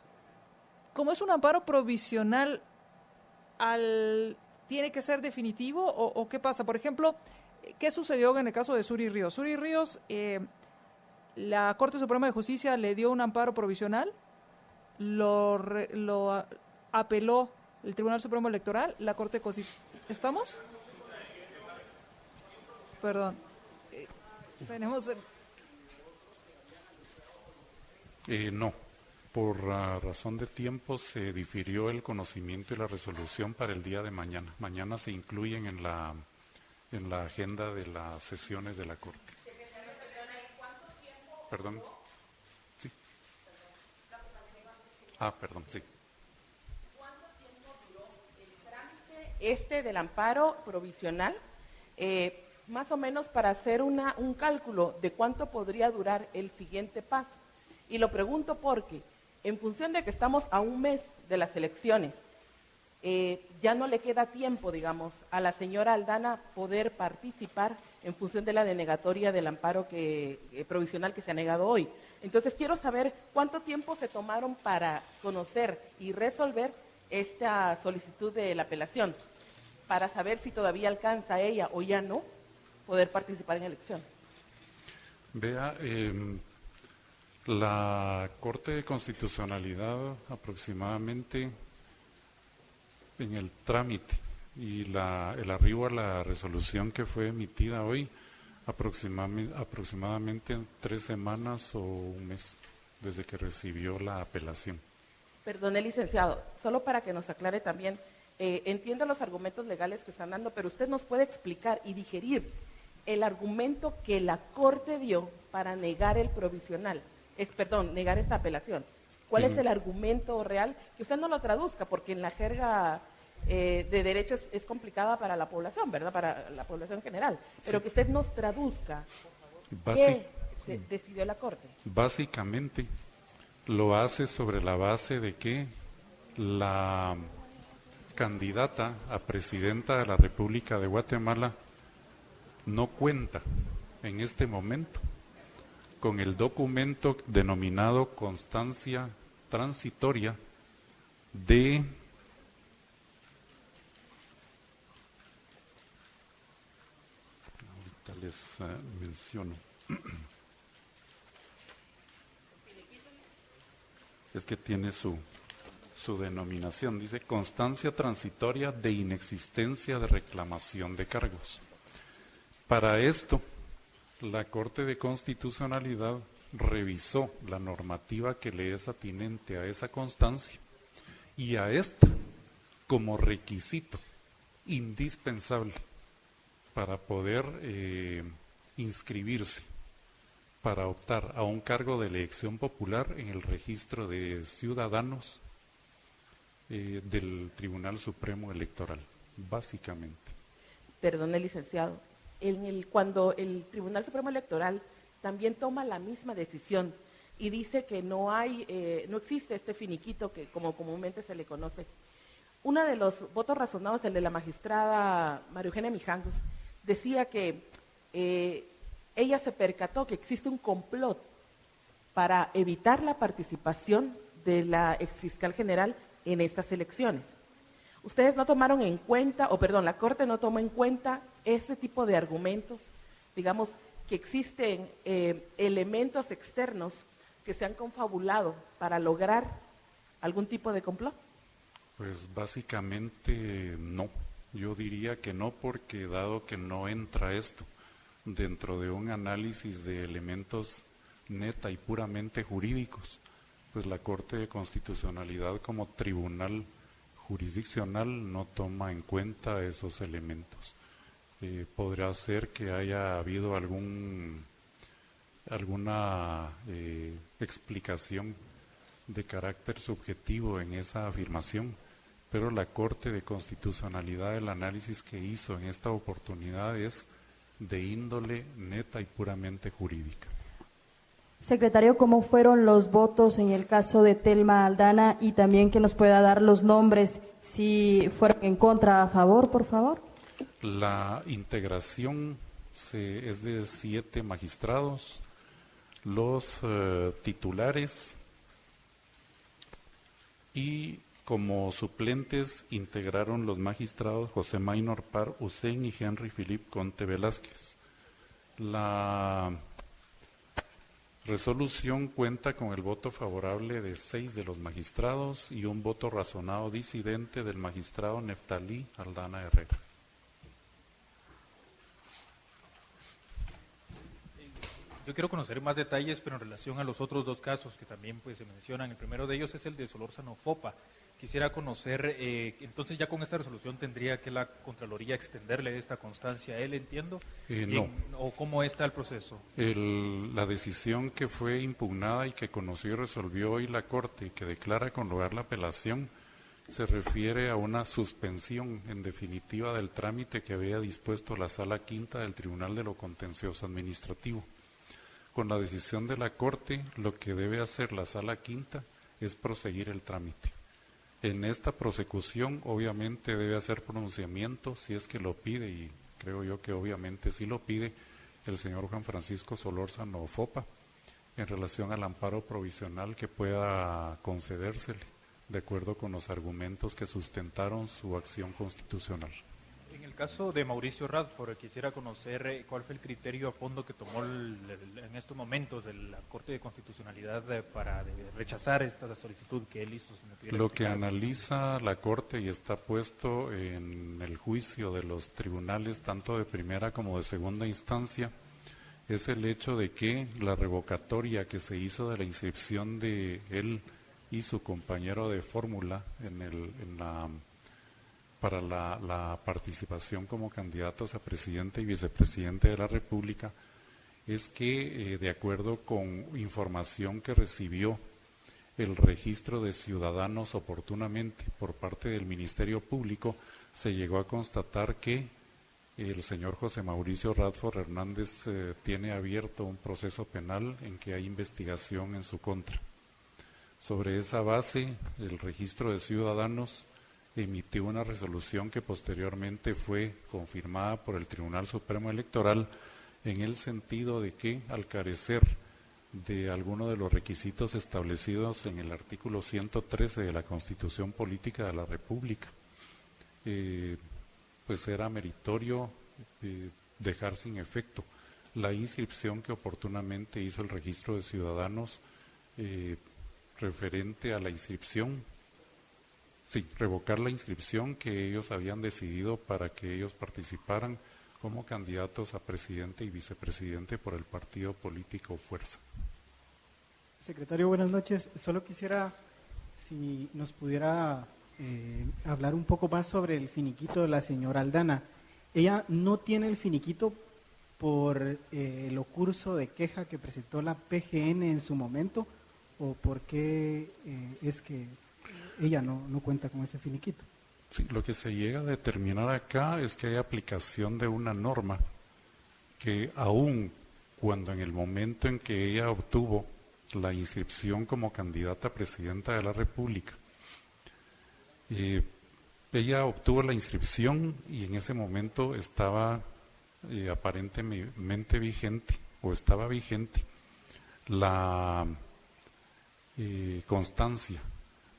Como es un amparo provisional, ¿tiene que ser definitivo o qué pasa? Por ejemplo, ¿qué sucedió en el caso de Suri Ríos? Suri Ríos, la Corte Suprema de Justicia le dio un amparo provisional, lo apeló el Tribunal Supremo Electoral, la Corte Constitucional. ¿Estamos? Perdón. Tenemos... No, por razón de tiempo se difirió el conocimiento y la resolución para el día de mañana. Mañana se incluyen en la agenda de las sesiones de la Corte. Perdón. Sí. Perdón, sí. Del amparo provisional, más o menos para hacer un cálculo de cuánto podría durar el siguiente paso. Y lo pregunto porque, en función de que estamos a un mes de las elecciones, ya no le queda tiempo, digamos, a la señora Aldana poder participar en función de la denegatoria del amparo provisional que se ha negado hoy. Entonces quiero saber cuánto tiempo se tomaron para conocer y resolver esta solicitud de la apelación, para saber si todavía alcanza a ella o ya no poder participar en elecciones. Vea, la Corte de Constitucionalidad aproximadamente en el trámite y el arribo a la resolución que fue emitida hoy, aproximadamente en 3 semanas o un mes desde que recibió la apelación. Perdone, licenciado, solo para que nos aclare también, entiendo los argumentos legales que están dando, pero usted nos puede explicar y digerir el argumento que la Corte dio para negar el provisional, negar esta apelación. ¿Cuál es el argumento real? Que usted no lo traduzca, porque en la jerga de derecho es complicada para la población, ¿verdad? Para la población general. Pero que usted nos traduzca qué decidió la Corte. Básicamente lo hace sobre la base de que la candidata a presidenta de la República de Guatemala no cuenta en este momento con el documento denominado constancia transitoria de ahorita les menciono. Es que tiene su denominación, dice constancia transitoria de inexistencia de reclamación de cargos. Para esto, la Corte de Constitucionalidad revisó la normativa que le es atinente a esa constancia y a esta como requisito indispensable para poder inscribirse, para optar a un cargo de elección popular en el registro de ciudadanos del Tribunal Supremo Electoral, básicamente. Perdone, licenciado, cuando el Tribunal Supremo Electoral también toma la misma decisión y dice que no existe este finiquito que como comúnmente se le conoce. Uno de los votos razonados, el de la magistrada María Eugenia Mijangos, decía que ella se percató que existe un complot para evitar la participación de la exfiscal general en estas elecciones. Ustedes no tomaron en cuenta, la Corte no tomó en cuenta ese tipo de argumentos, digamos, que existen elementos externos que se han confabulado para lograr algún tipo de complot. Pues básicamente no, yo diría que no, porque dado que no entra esto dentro de un análisis de elementos neta y puramente jurídicos, pues la Corte de Constitucionalidad como tribunal jurisdiccional no toma en cuenta esos elementos. Podrá ser que haya habido alguna explicación de carácter subjetivo en esa afirmación, pero la Corte de Constitucionalidad, el análisis que hizo en esta oportunidad es de índole neta y puramente jurídica. Secretario, ¿cómo fueron los votos en el caso de Telma Aldana? Y también que nos pueda dar los nombres, si fueron en contra, a favor, por favor. La integración es de 7 magistrados, los titulares, y como suplentes integraron los magistrados José Maynor Par Hussein y Henry Philippe Conte Velázquez. La resolución cuenta con el voto favorable de 6 de los magistrados y un voto razonado disidente del magistrado Neftalí Aldana Herrera. Yo quiero conocer más detalles, pero en relación a los otros 2 casos que también pues se mencionan. El primero de ellos es el de Solórzano Fopa. Quisiera conocer, entonces ya con esta resolución tendría que la Contraloría extenderle esta constancia a él, entiendo. No. ¿O cómo está el proceso? La decisión que fue impugnada y que conoció y resolvió hoy la Corte y que declara con lugar la apelación se refiere a una suspensión en definitiva del trámite que había dispuesto la Sala Quinta del Tribunal de lo Contencioso Administrativo. Con la decisión de la Corte, lo que debe hacer la Sala Quinta es proseguir el trámite. En esta prosecución, obviamente, debe hacer pronunciamiento, si es que lo pide, y creo yo que obviamente sí lo pide, el señor Juan Francisco Solórzano Fopa, en relación al amparo provisional que pueda concedérsele, de acuerdo con los argumentos que sustentaron su acción constitucional. En el caso de Mauricio Radford, quisiera conocer cuál fue el criterio a fondo que tomó en estos momentos de la Corte de Constitucionalidad para rechazar esta solicitud que él hizo. Lo que analiza la Corte y está puesto en el juicio de los tribunales, tanto de primera como de segunda instancia, es el hecho de que la revocatoria que se hizo de la inscripción de él y su compañero de fórmula para la participación como candidatos a presidente y vicepresidente de la República, es que de acuerdo con información que recibió el registro de ciudadanos oportunamente por parte del Ministerio Público, se llegó a constatar que el señor José Mauricio Radford Hernández tiene abierto un proceso penal en que hay investigación en su contra. Sobre esa base, el registro de ciudadanos emitió una resolución que posteriormente fue confirmada por el Tribunal Supremo Electoral en el sentido de que, al carecer de alguno de los requisitos establecidos en el artículo 113 de la Constitución Política de la República, pues era meritorio dejar sin efecto la inscripción que oportunamente hizo el registro de ciudadanos referente a la inscripción. Sí, revocar la inscripción que ellos habían decidido para que ellos participaran como candidatos a presidente y vicepresidente por el partido político Fuerza. Secretario, buenas noches. Solo quisiera, si nos pudiera hablar un poco más sobre el finiquito de la señora Aldana. Ella no tiene el finiquito por el ocurso de queja que presentó la PGN en su momento, o por qué es que ella no cuenta con ese finiquito. Sí, lo que se llega a determinar acá es que hay aplicación de una norma que aún cuando en el momento en que ella obtuvo la inscripción como candidata a presidenta de la República, ella obtuvo la inscripción y en ese momento estaba aparentemente vigente, o estaba vigente, la constancia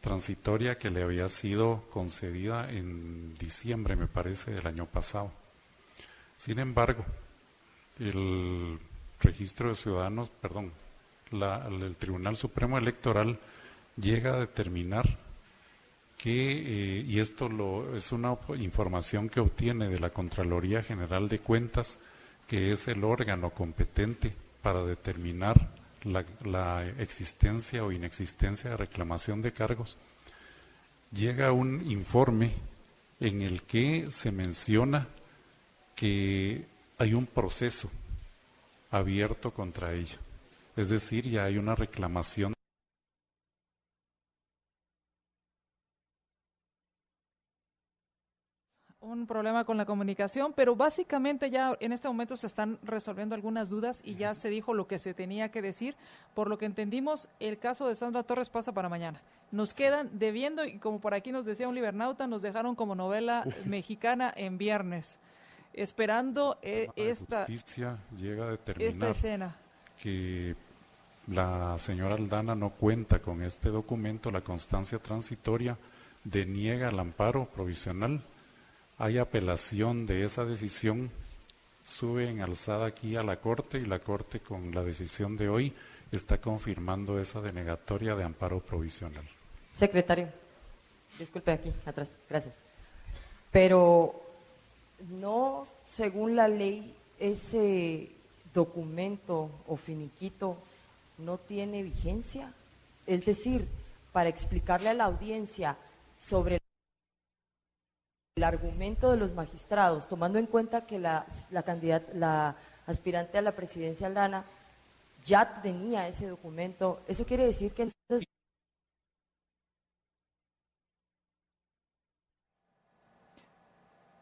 transitoria que le había sido concedida en diciembre, me parece, del año pasado. Sin embargo, el registro de ciudadanos, el Tribunal Supremo Electoral llega a determinar que, y esto es una información que obtiene de la Contraloría General de Cuentas, que es el órgano competente para determinar la existencia o inexistencia de reclamación de cargos, llega un informe en el que se menciona que hay un proceso abierto contra ella, es decir, ya hay una reclamación problema con la comunicación, pero básicamente ya en este momento se están resolviendo algunas dudas y ya se dijo lo que se tenía que decir. Por lo que entendimos, el caso de Sandra Torres pasa para mañana. Nos quedan debiendo, y como por aquí nos decía un libernauta, nos dejaron como novela mexicana en viernes, esperando esta justicia llega a determinar esta escena. Que la señora Aldana no cuenta con este documento, la constancia transitoria, deniega el amparo provisional. Hay apelación de esa decisión, sube en alzada aquí a la Corte, y la Corte con la decisión de hoy está confirmando esa denegatoria de amparo provisional. Secretario, disculpe aquí, atrás, gracias. Pero no, según la ley, ese documento o finiquito no tiene vigencia. Es decir, para explicarle a la audiencia sobre el argumento de los magistrados, tomando en cuenta que la aspirante a la presidencia Aldana ya tenía ese documento, eso quiere decir que entonces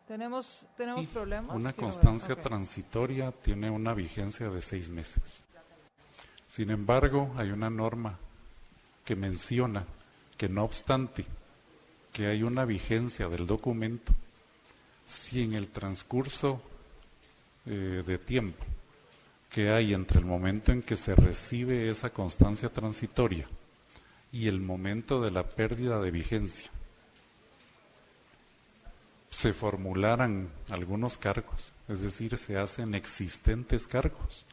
¿Tenemos problemas? Una Quiero ver. constancia Ok. transitoria tiene una vigencia de 6 meses. Sin embargo, hay una norma que menciona que no obstante que hay una vigencia del documento, si en el transcurso de tiempo que hay entre el momento en que se recibe esa constancia transitoria y el momento de la pérdida de vigencia, se formularan algunos cargos, es decir, se hacen existentes cargos,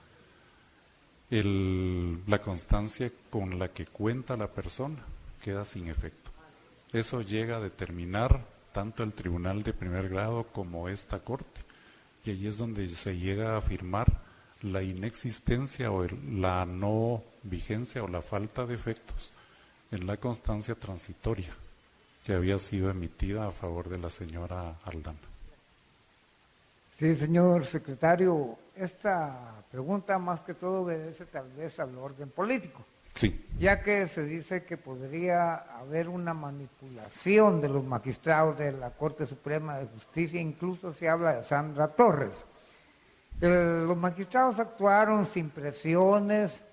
la constancia con la que cuenta la persona queda sin efecto. Eso llega a determinar tanto el Tribunal de Primer Grado como esta Corte, y ahí es donde se llega a afirmar la inexistencia o la no vigencia o la falta de efectos en la constancia transitoria que había sido emitida a favor de la señora Aldana. Sí, señor secretario, esta pregunta más que todo obedece tal vez al orden político. Sí. Ya que se dice que podría haber una manipulación de los magistrados de la Corte Suprema de Justicia, incluso se habla de Sandra Torres. Los magistrados actuaron sin presiones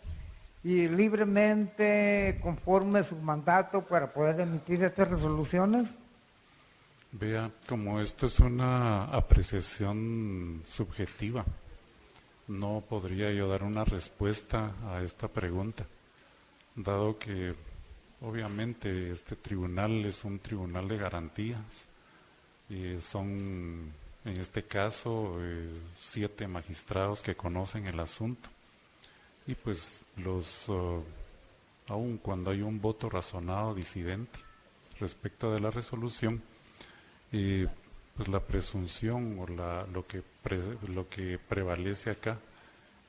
y libremente conforme su mandato para poder emitir estas resoluciones. Vea, como esto es una apreciación subjetiva, no podría yo dar una respuesta a esta pregunta, dado que obviamente este tribunal es un tribunal de garantías y son, en este caso, 7 magistrados que conocen el asunto, y pues aun cuando hay un voto razonado disidente respecto de la resolución, pues la presunción o lo que prevalece acá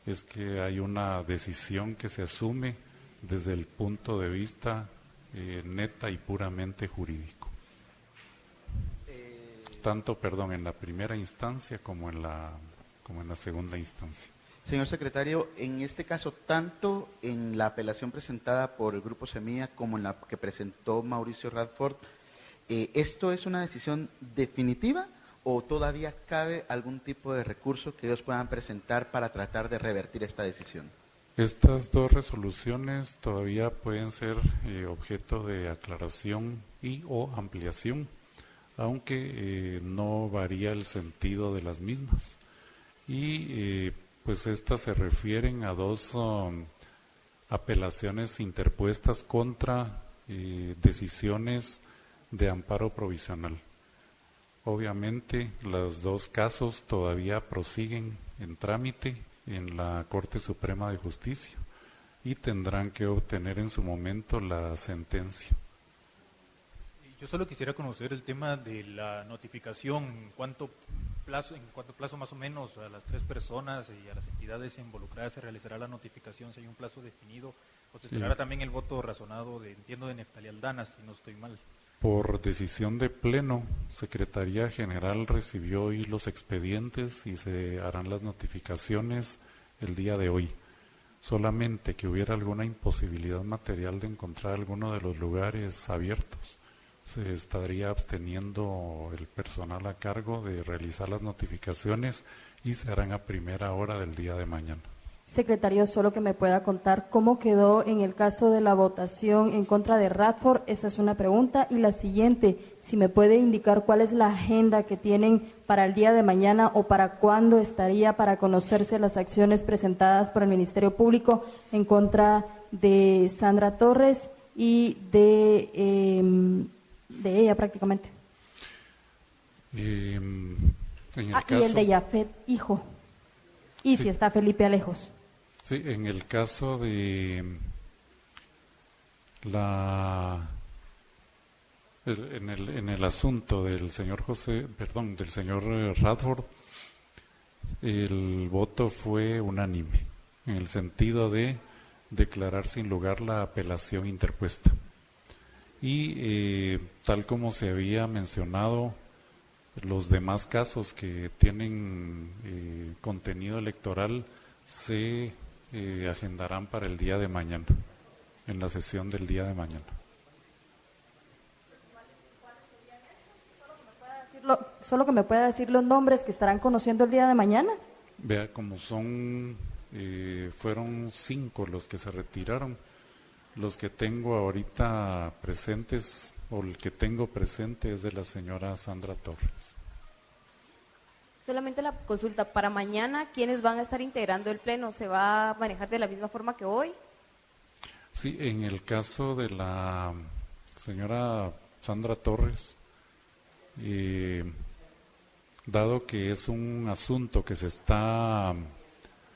es que hay una decisión que se asume desde el punto de vista neta y puramente jurídico. Tanto, en la primera instancia como en la segunda instancia. Señor secretario, en este caso, tanto en la apelación presentada por el Grupo Semilla como en la que presentó Mauricio Radford, ¿esto es una decisión definitiva o todavía cabe algún tipo de recurso que ellos puedan presentar para tratar de revertir esta decisión? Estas dos resoluciones todavía pueden ser objeto de aclaración y o ampliación, aunque no varía el sentido de las mismas. Y pues estas se refieren a 2 apelaciones interpuestas contra decisiones de amparo provisional. Obviamente los 2 casos todavía prosiguen en trámite en la Corte Suprema de Justicia y tendrán que obtener en su momento la sentencia. Yo solo quisiera conocer el tema de la notificación, en cuánto plazo más o menos a las 3 personas y a las entidades involucradas se realizará la notificación, si hay un plazo definido, o se esperará también el voto razonado de Neftalí Aldana, si no estoy mal. Por decisión de pleno, Secretaría General recibió hoy los expedientes y se harán las notificaciones el día de hoy. Solamente que hubiera alguna imposibilidad material de encontrar alguno de los lugares abiertos, se estaría absteniendo el personal a cargo de realizar las notificaciones y se harán a primera hora del día de mañana. Secretario, solo que me pueda contar cómo quedó en el caso de la votación en contra de Radford. Esa es una pregunta. Y la siguiente, si me puede indicar cuál es la agenda que tienen para el día de mañana o para cuándo estaría para conocerse las acciones presentadas por el Ministerio Público en contra de Sandra Torres y de ella prácticamente. Y el de Yafet, hijo. Y sí. Si está Felipe Alejos. Sí, en el caso de en el asunto del señor del señor Radford, el voto fue unánime, en el sentido de declarar sin lugar la apelación interpuesta. Y tal como se había mencionado, los demás casos que tienen contenido electoral se agendarán para el día de mañana, en la sesión del día de mañana. Solo que me pueda decir los nombres que estarán conociendo el día de mañana. Vea, como fueron 5 los que se retiraron, los que tengo ahorita presentes, o el que tengo presente, es de la señora Sandra Torres. Solamente la consulta, para mañana, ¿quiénes van a estar integrando el pleno? ¿Se va a manejar de la misma forma que hoy? Sí, en el caso de la señora Sandra Torres, dado que es un asunto que se está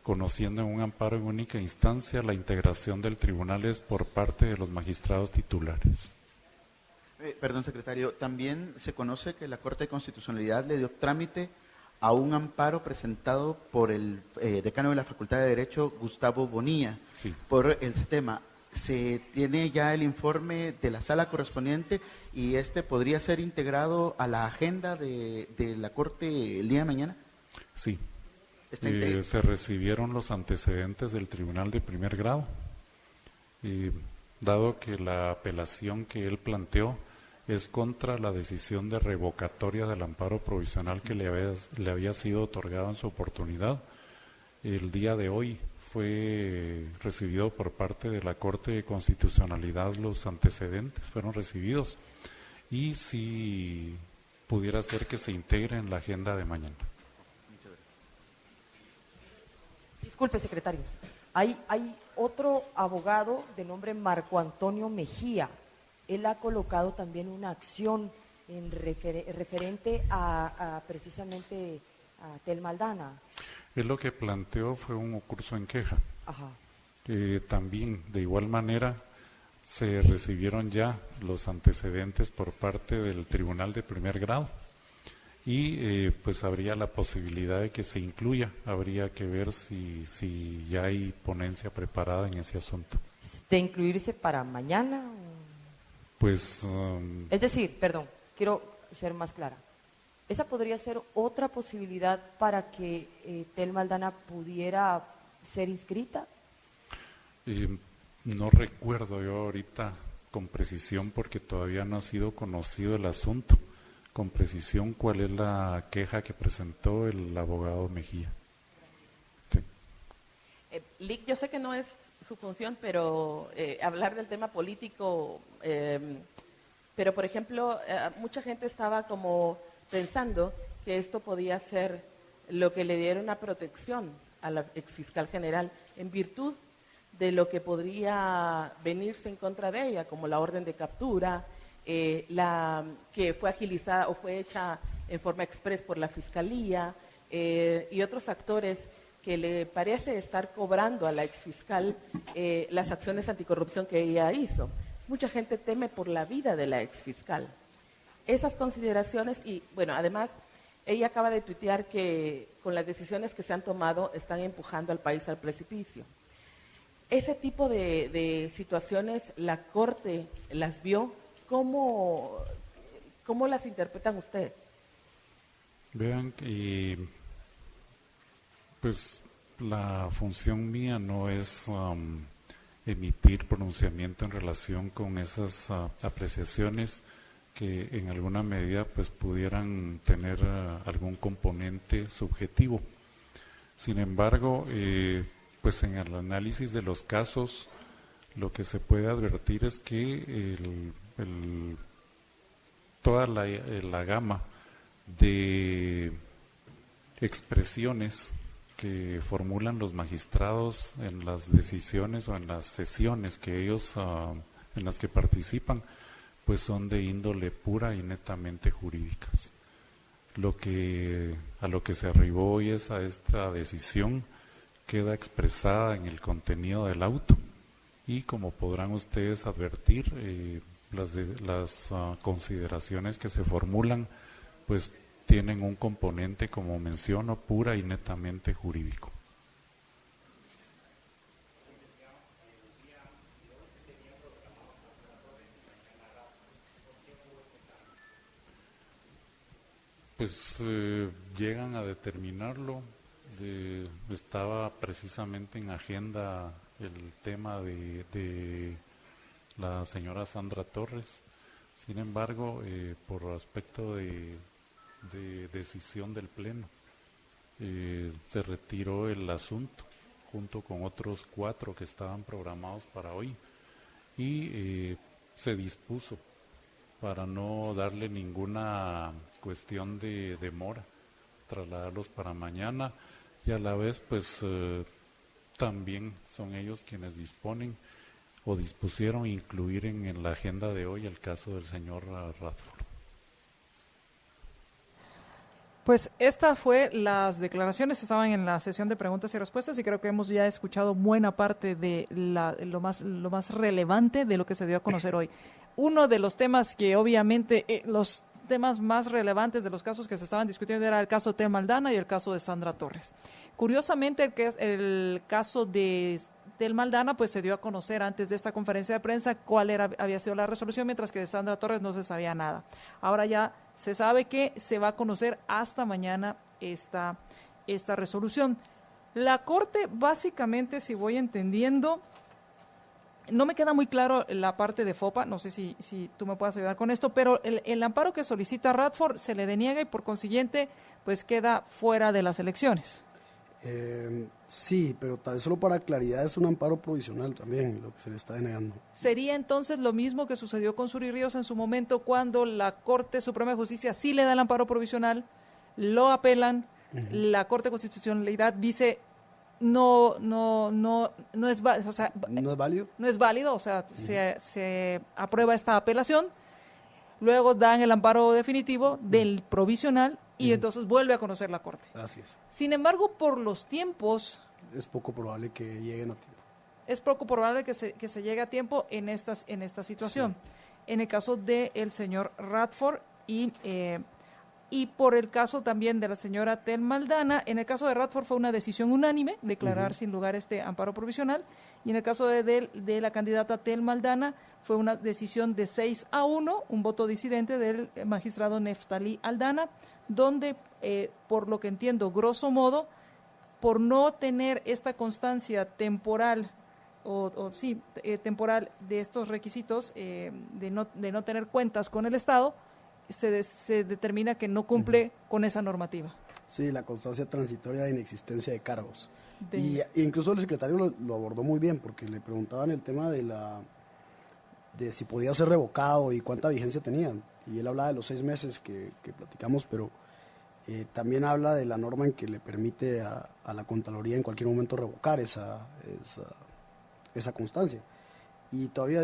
conociendo en un amparo en única instancia, la integración del tribunal es por parte de los magistrados titulares. Perdón, secretario, también se conoce que la Corte de Constitucionalidad le dio trámite a un amparo presentado por el decano de la Facultad de Derecho, Gustavo Bonilla, sí, por el tema. Se tiene ya el informe de la sala correspondiente y podría ser integrado a la agenda de la Corte el día de mañana. Sí, se recibieron los antecedentes del Tribunal de Primer Grado, y dado que la apelación que él planteó es contra la decisión de revocatoria del amparo provisional que le había sido otorgado en su oportunidad, el día de hoy fue recibido por parte de la Corte de Constitucionalidad, los antecedentes fueron recibidos, y si pudiera ser que se integre en la agenda de mañana. Disculpe, secretario. Hay otro abogado de nombre Marco Antonio Mejía. Él ha colocado también una acción en referente a precisamente a Telma Aldana. Él lo que planteó fue un curso en queja. Ajá. También, de igual manera, se recibieron ya los antecedentes por parte del Tribunal de Primer Grado. Y pues habría la posibilidad de que se incluya, habría que ver si ya hay ponencia preparada en ese asunto. ¿De incluirse para mañana? Pues... es decir, perdón, quiero ser más clara. ¿Esa podría ser otra posibilidad para que Telma Aldana pudiera ser inscrita? No recuerdo yo ahorita con precisión, porque todavía no ha sido conocido el asunto con precisión cuál es la queja que presentó el abogado Mejía. Sí. Lic, yo sé que no es su función, pero hablar del tema político, pero por ejemplo, mucha gente estaba como pensando que esto podía ser lo que le diera una protección a la exfiscal general en virtud de lo que podría venirse en contra de ella, como la orden de captura, la que fue agilizada o fue hecha en forma express por la Fiscalía, y otros actores que le parece estar cobrando a la exfiscal las acciones anticorrupción que ella hizo. Mucha gente teme por la vida de la exfiscal. Esas consideraciones, y bueno, además, ella acaba de tuitear que con las decisiones que se han tomado están empujando al país al precipicio. Ese tipo de situaciones, la Corte las vio. ¿Cómo las interpretan ustedes? Vean que pues la función mía no es emitir pronunciamiento en relación con esas apreciaciones que en alguna medida pues pudieran tener algún componente subjetivo. Sin embargo, pues en el análisis de los casos, lo que se puede advertir es que toda la gama de expresiones que formulan los magistrados en las decisiones o en las sesiones que ellos en las que participan, pues son de índole pura y netamente jurídicas. A lo que se arribó hoy es a esta decisión queda expresada en el contenido del auto y como podrán ustedes advertir, las consideraciones que se formulan pues tienen un componente, como menciono, pura y netamente jurídico. Pues llegan a determinarlo. Estaba precisamente en agenda el tema de la señora Sandra Torres. Sin embargo, por aspecto de decisión del Pleno, se retiró el asunto junto con otros 4 que estaban programados para hoy y se dispuso para no darle ninguna cuestión de demora, trasladarlos para mañana y a la vez pues también son ellos quienes disponen o dispusieron incluir en la agenda de hoy el caso del señor Radford. Pues esta fue las declaraciones, estaban en la sesión de preguntas y respuestas y creo que hemos ya escuchado buena parte de lo más relevante de lo que se dio a conocer hoy. Uno de los temas que obviamente, los temas más relevantes de los casos que se estaban discutiendo era el caso Tel Maldana y el caso de Sandra Torres. Curiosamente, el caso de Tel Maldana pues se dio a conocer antes de esta conferencia de prensa cuál había sido la resolución, mientras que de Sandra Torres no se sabía nada. Ahora ya se sabe que se va a conocer hasta mañana esta resolución. La Corte básicamente, si voy entendiendo, no me queda muy claro la parte de FOPA, no sé si tú me puedas ayudar con esto, pero el amparo que solicita Radford se le deniega y por consiguiente pues queda fuera de las elecciones. Sí, pero tal vez solo para claridad es un amparo provisional también lo que se le está denegando. ¿Sería entonces lo mismo que sucedió con Suri Ríos en su momento cuando la Corte Suprema de Justicia sí le da el amparo provisional, lo apelan, la Corte de Constitucionalidad dice no es válido, o sea, ¿no es válido? No es válido, o sea, se aprueba esta apelación, luego dan el amparo definitivo del provisional y entonces vuelve a conocer la Corte. Así es. Sin embargo, por los tiempos... Es poco probable que lleguen a tiempo. Es poco probable que se llegue a tiempo en esta situación. Sí. En el caso del señor Radford y por el caso también de la señora Tel Maldana, en el caso de Radford fue una decisión unánime, declarar sin lugar este amparo provisional, y en el caso de la candidata Tel Maldana fue una decisión de 6-1, un voto disidente del magistrado Neftalí Aldana, donde, por lo que entiendo, grosso modo, por no tener esta constancia temporal, temporal de estos requisitos, de no tener cuentas con el Estado, se determina que no cumple con esa normativa. Sí, la constancia transitoria de inexistencia de cargos. Y incluso el secretario lo abordó muy bien, porque le preguntaban el tema de si podía ser revocado y cuánta vigencia tenía. Y él hablaba de los 6 meses que platicamos, pero también habla de la norma en que le permite a la Contraloría en cualquier momento revocar esa constancia. Y todavía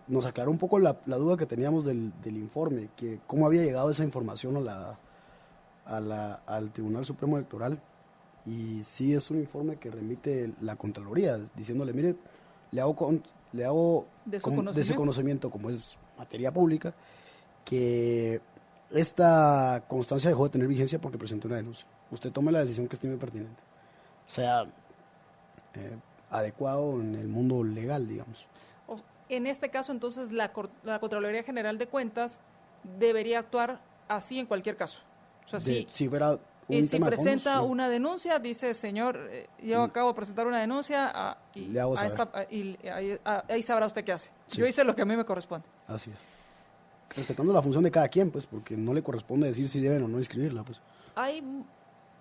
nos aclaró un poco la duda que teníamos del informe, que cómo había llegado esa información al Tribunal Supremo Electoral. Y sí es un informe que remite la Contraloría, diciéndole, mire, le hago de su conocimiento, como es materia pública, que esta constancia dejó de tener vigencia porque presentó una denuncia. Usted tome la decisión que estime pertinente. O sea, adecuado en el mundo legal, digamos. En este caso, entonces, la Contraloría General de Cuentas debería actuar así en cualquier caso. O sea, si fuera si presenta una denuncia, dice, señor, yo acabo de presentar una denuncia ahí sabrá usted qué hace. Sí. Yo hice lo que a mí me corresponde. Así es. Respetando la función de cada quien, pues, porque no le corresponde decir si deben o no inscribirla, pues. Hay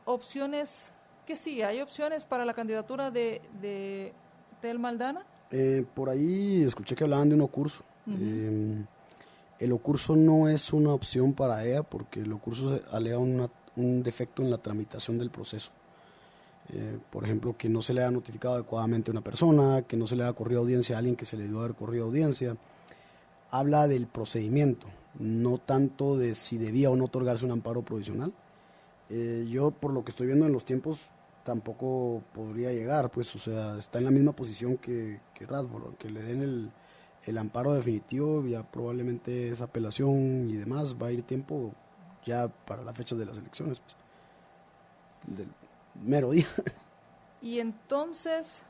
opciones, que sí, hay opciones para la candidatura de Telma Aldana. Por ahí escuché que hablaban de un ocurso. El ocurso no es una opción para ella porque el ocurso alega un defecto en la tramitación del proceso. Por ejemplo, que no se le haya notificado adecuadamente a una persona, que no se le haya corrido audiencia a alguien que se le dio haber corrido audiencia. Habla del procedimiento, no tanto de si debía o no otorgarse un amparo provisional. Yo, por lo que estoy viendo en los tiempos, tampoco podría llegar, pues, o sea, está en la misma posición que Radford, que le den el amparo definitivo, ya probablemente esa apelación y demás va a ir tiempo ya para las fechas de las elecciones, pues, del mero día. Y entonces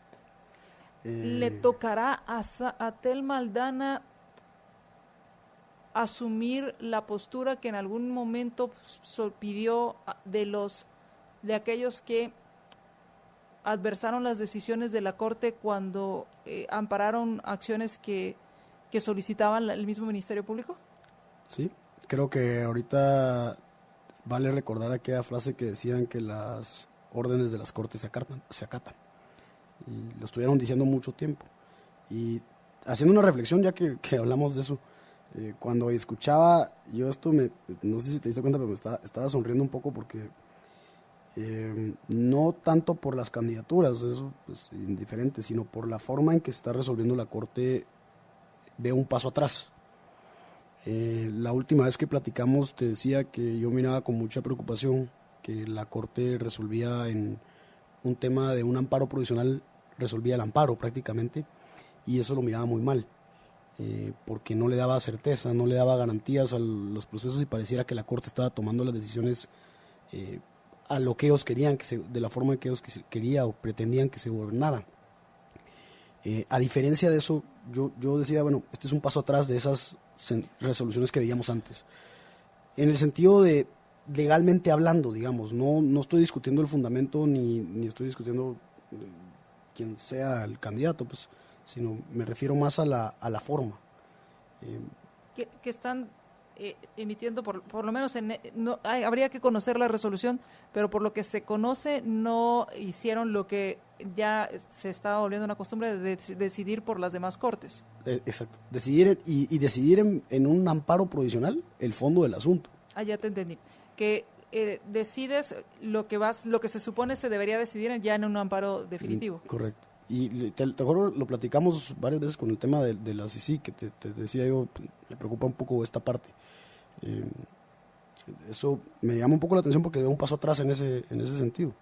le tocará a Telma Aldana asumir la postura que en algún momento pidió de aquellos que adversaron las decisiones de la Corte cuando ampararon acciones que solicitaban el mismo Ministerio Público. Sí, creo que ahorita vale recordar aquella frase que decían que las órdenes de las Cortes se acatan. Y lo estuvieron diciendo mucho tiempo. Y haciendo una reflexión, ya que hablamos de eso, cuando escuchaba yo esto, no sé si te diste cuenta, pero estaba sonriendo un poco porque no tanto por las candidaturas, eso pues indiferente, sino por la forma en que se está resolviendo la Corte, veo un paso atrás. La última vez que platicamos te decía que yo miraba con mucha preocupación que la Corte resolvía en un tema de un amparo provisional, resolvía el amparo prácticamente, y eso lo miraba muy mal. Porque no le daba certeza, no le daba garantías a los procesos y pareciera que la Corte estaba tomando las decisiones a lo que ellos querían, de la forma en que ellos querían o pretendían que se gobernara. A diferencia de eso, yo decía, bueno, este es un paso atrás de esas resoluciones que veíamos antes. En el sentido de legalmente hablando, digamos, no estoy discutiendo el fundamento ni estoy discutiendo quién sea el candidato, pues, sino me refiero más a la forma. Que están emitiendo, por lo menos, habría que conocer la resolución, pero por lo que se conoce no hicieron lo que ya se estaba volviendo una costumbre de decidir por las demás cortes. Exacto, decidir decidir en un amparo provisional el fondo del asunto. Ya te entendí, que decides lo que se supone se debería decidir ya en un amparo definitivo. Correcto. Y te acuerdo, lo platicamos varias veces con el tema de la CICI, que te decía yo, me preocupa un poco esta parte. Eso me llama un poco la atención porque veo un paso atrás en ese sentido.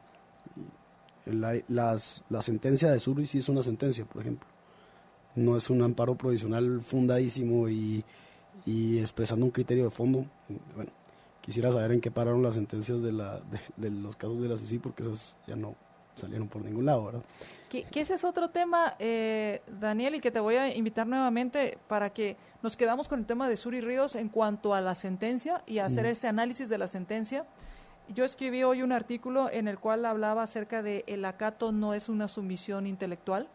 La sentencia de Surri sí es una sentencia, por ejemplo. No es un amparo provisional fundadísimo y expresando un criterio de fondo. Bueno, quisiera saber en qué pararon las sentencias de los casos de la CICI, porque esas ya no salieron por ningún lado, ¿verdad? Que ese es otro tema, Daniel, y que te voy a invitar nuevamente para que nos quedamos con el tema de Suri Ríos en cuanto a la sentencia y hacer ese análisis de la sentencia. Yo escribí hoy un artículo en el cual hablaba acerca de el acato no es una sumisión intelectual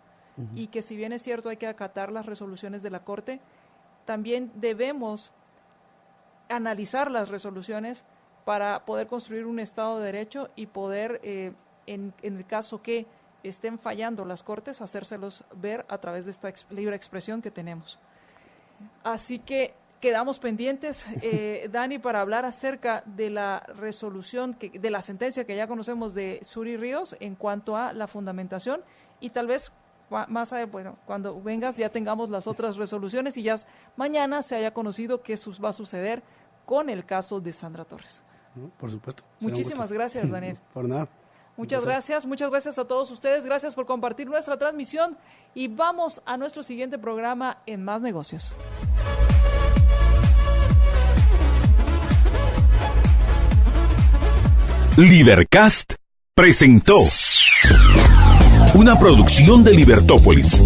y que si bien es cierto hay que acatar las resoluciones de la Corte, también debemos analizar las resoluciones para poder construir un Estado de Derecho y poder, en el caso que estén fallando las Cortes, hacérselos ver a través de esta libre expresión que tenemos. Así que quedamos pendientes, Dani, para hablar acerca de la resolución, de la sentencia que ya conocemos de Suri Ríos en cuanto a la fundamentación, y tal vez más cuando vengas ya tengamos las otras resoluciones y ya mañana se haya conocido qué va a suceder con el caso de Sandra Torres. Por supuesto. Muchísimas gracias, Daniel. Por nada. Muchas gracias a todos ustedes, gracias por compartir nuestra transmisión y vamos a nuestro siguiente programa en Más Negocios. Libercast presentó una producción de Libertópolis.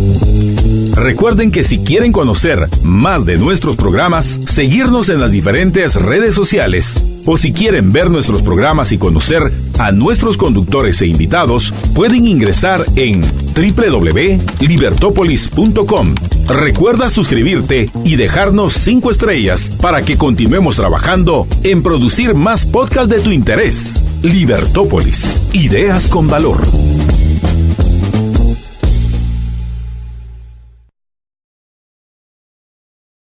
Recuerden que si quieren conocer más de nuestros programas, seguirnos en las diferentes redes sociales. O si quieren ver nuestros programas y conocer a nuestros conductores e invitados, pueden ingresar en www.libertopolis.com. Recuerda suscribirte y dejarnos 5 estrellas para que continuemos trabajando en producir más podcasts de tu interés. Libertópolis, ideas con valor.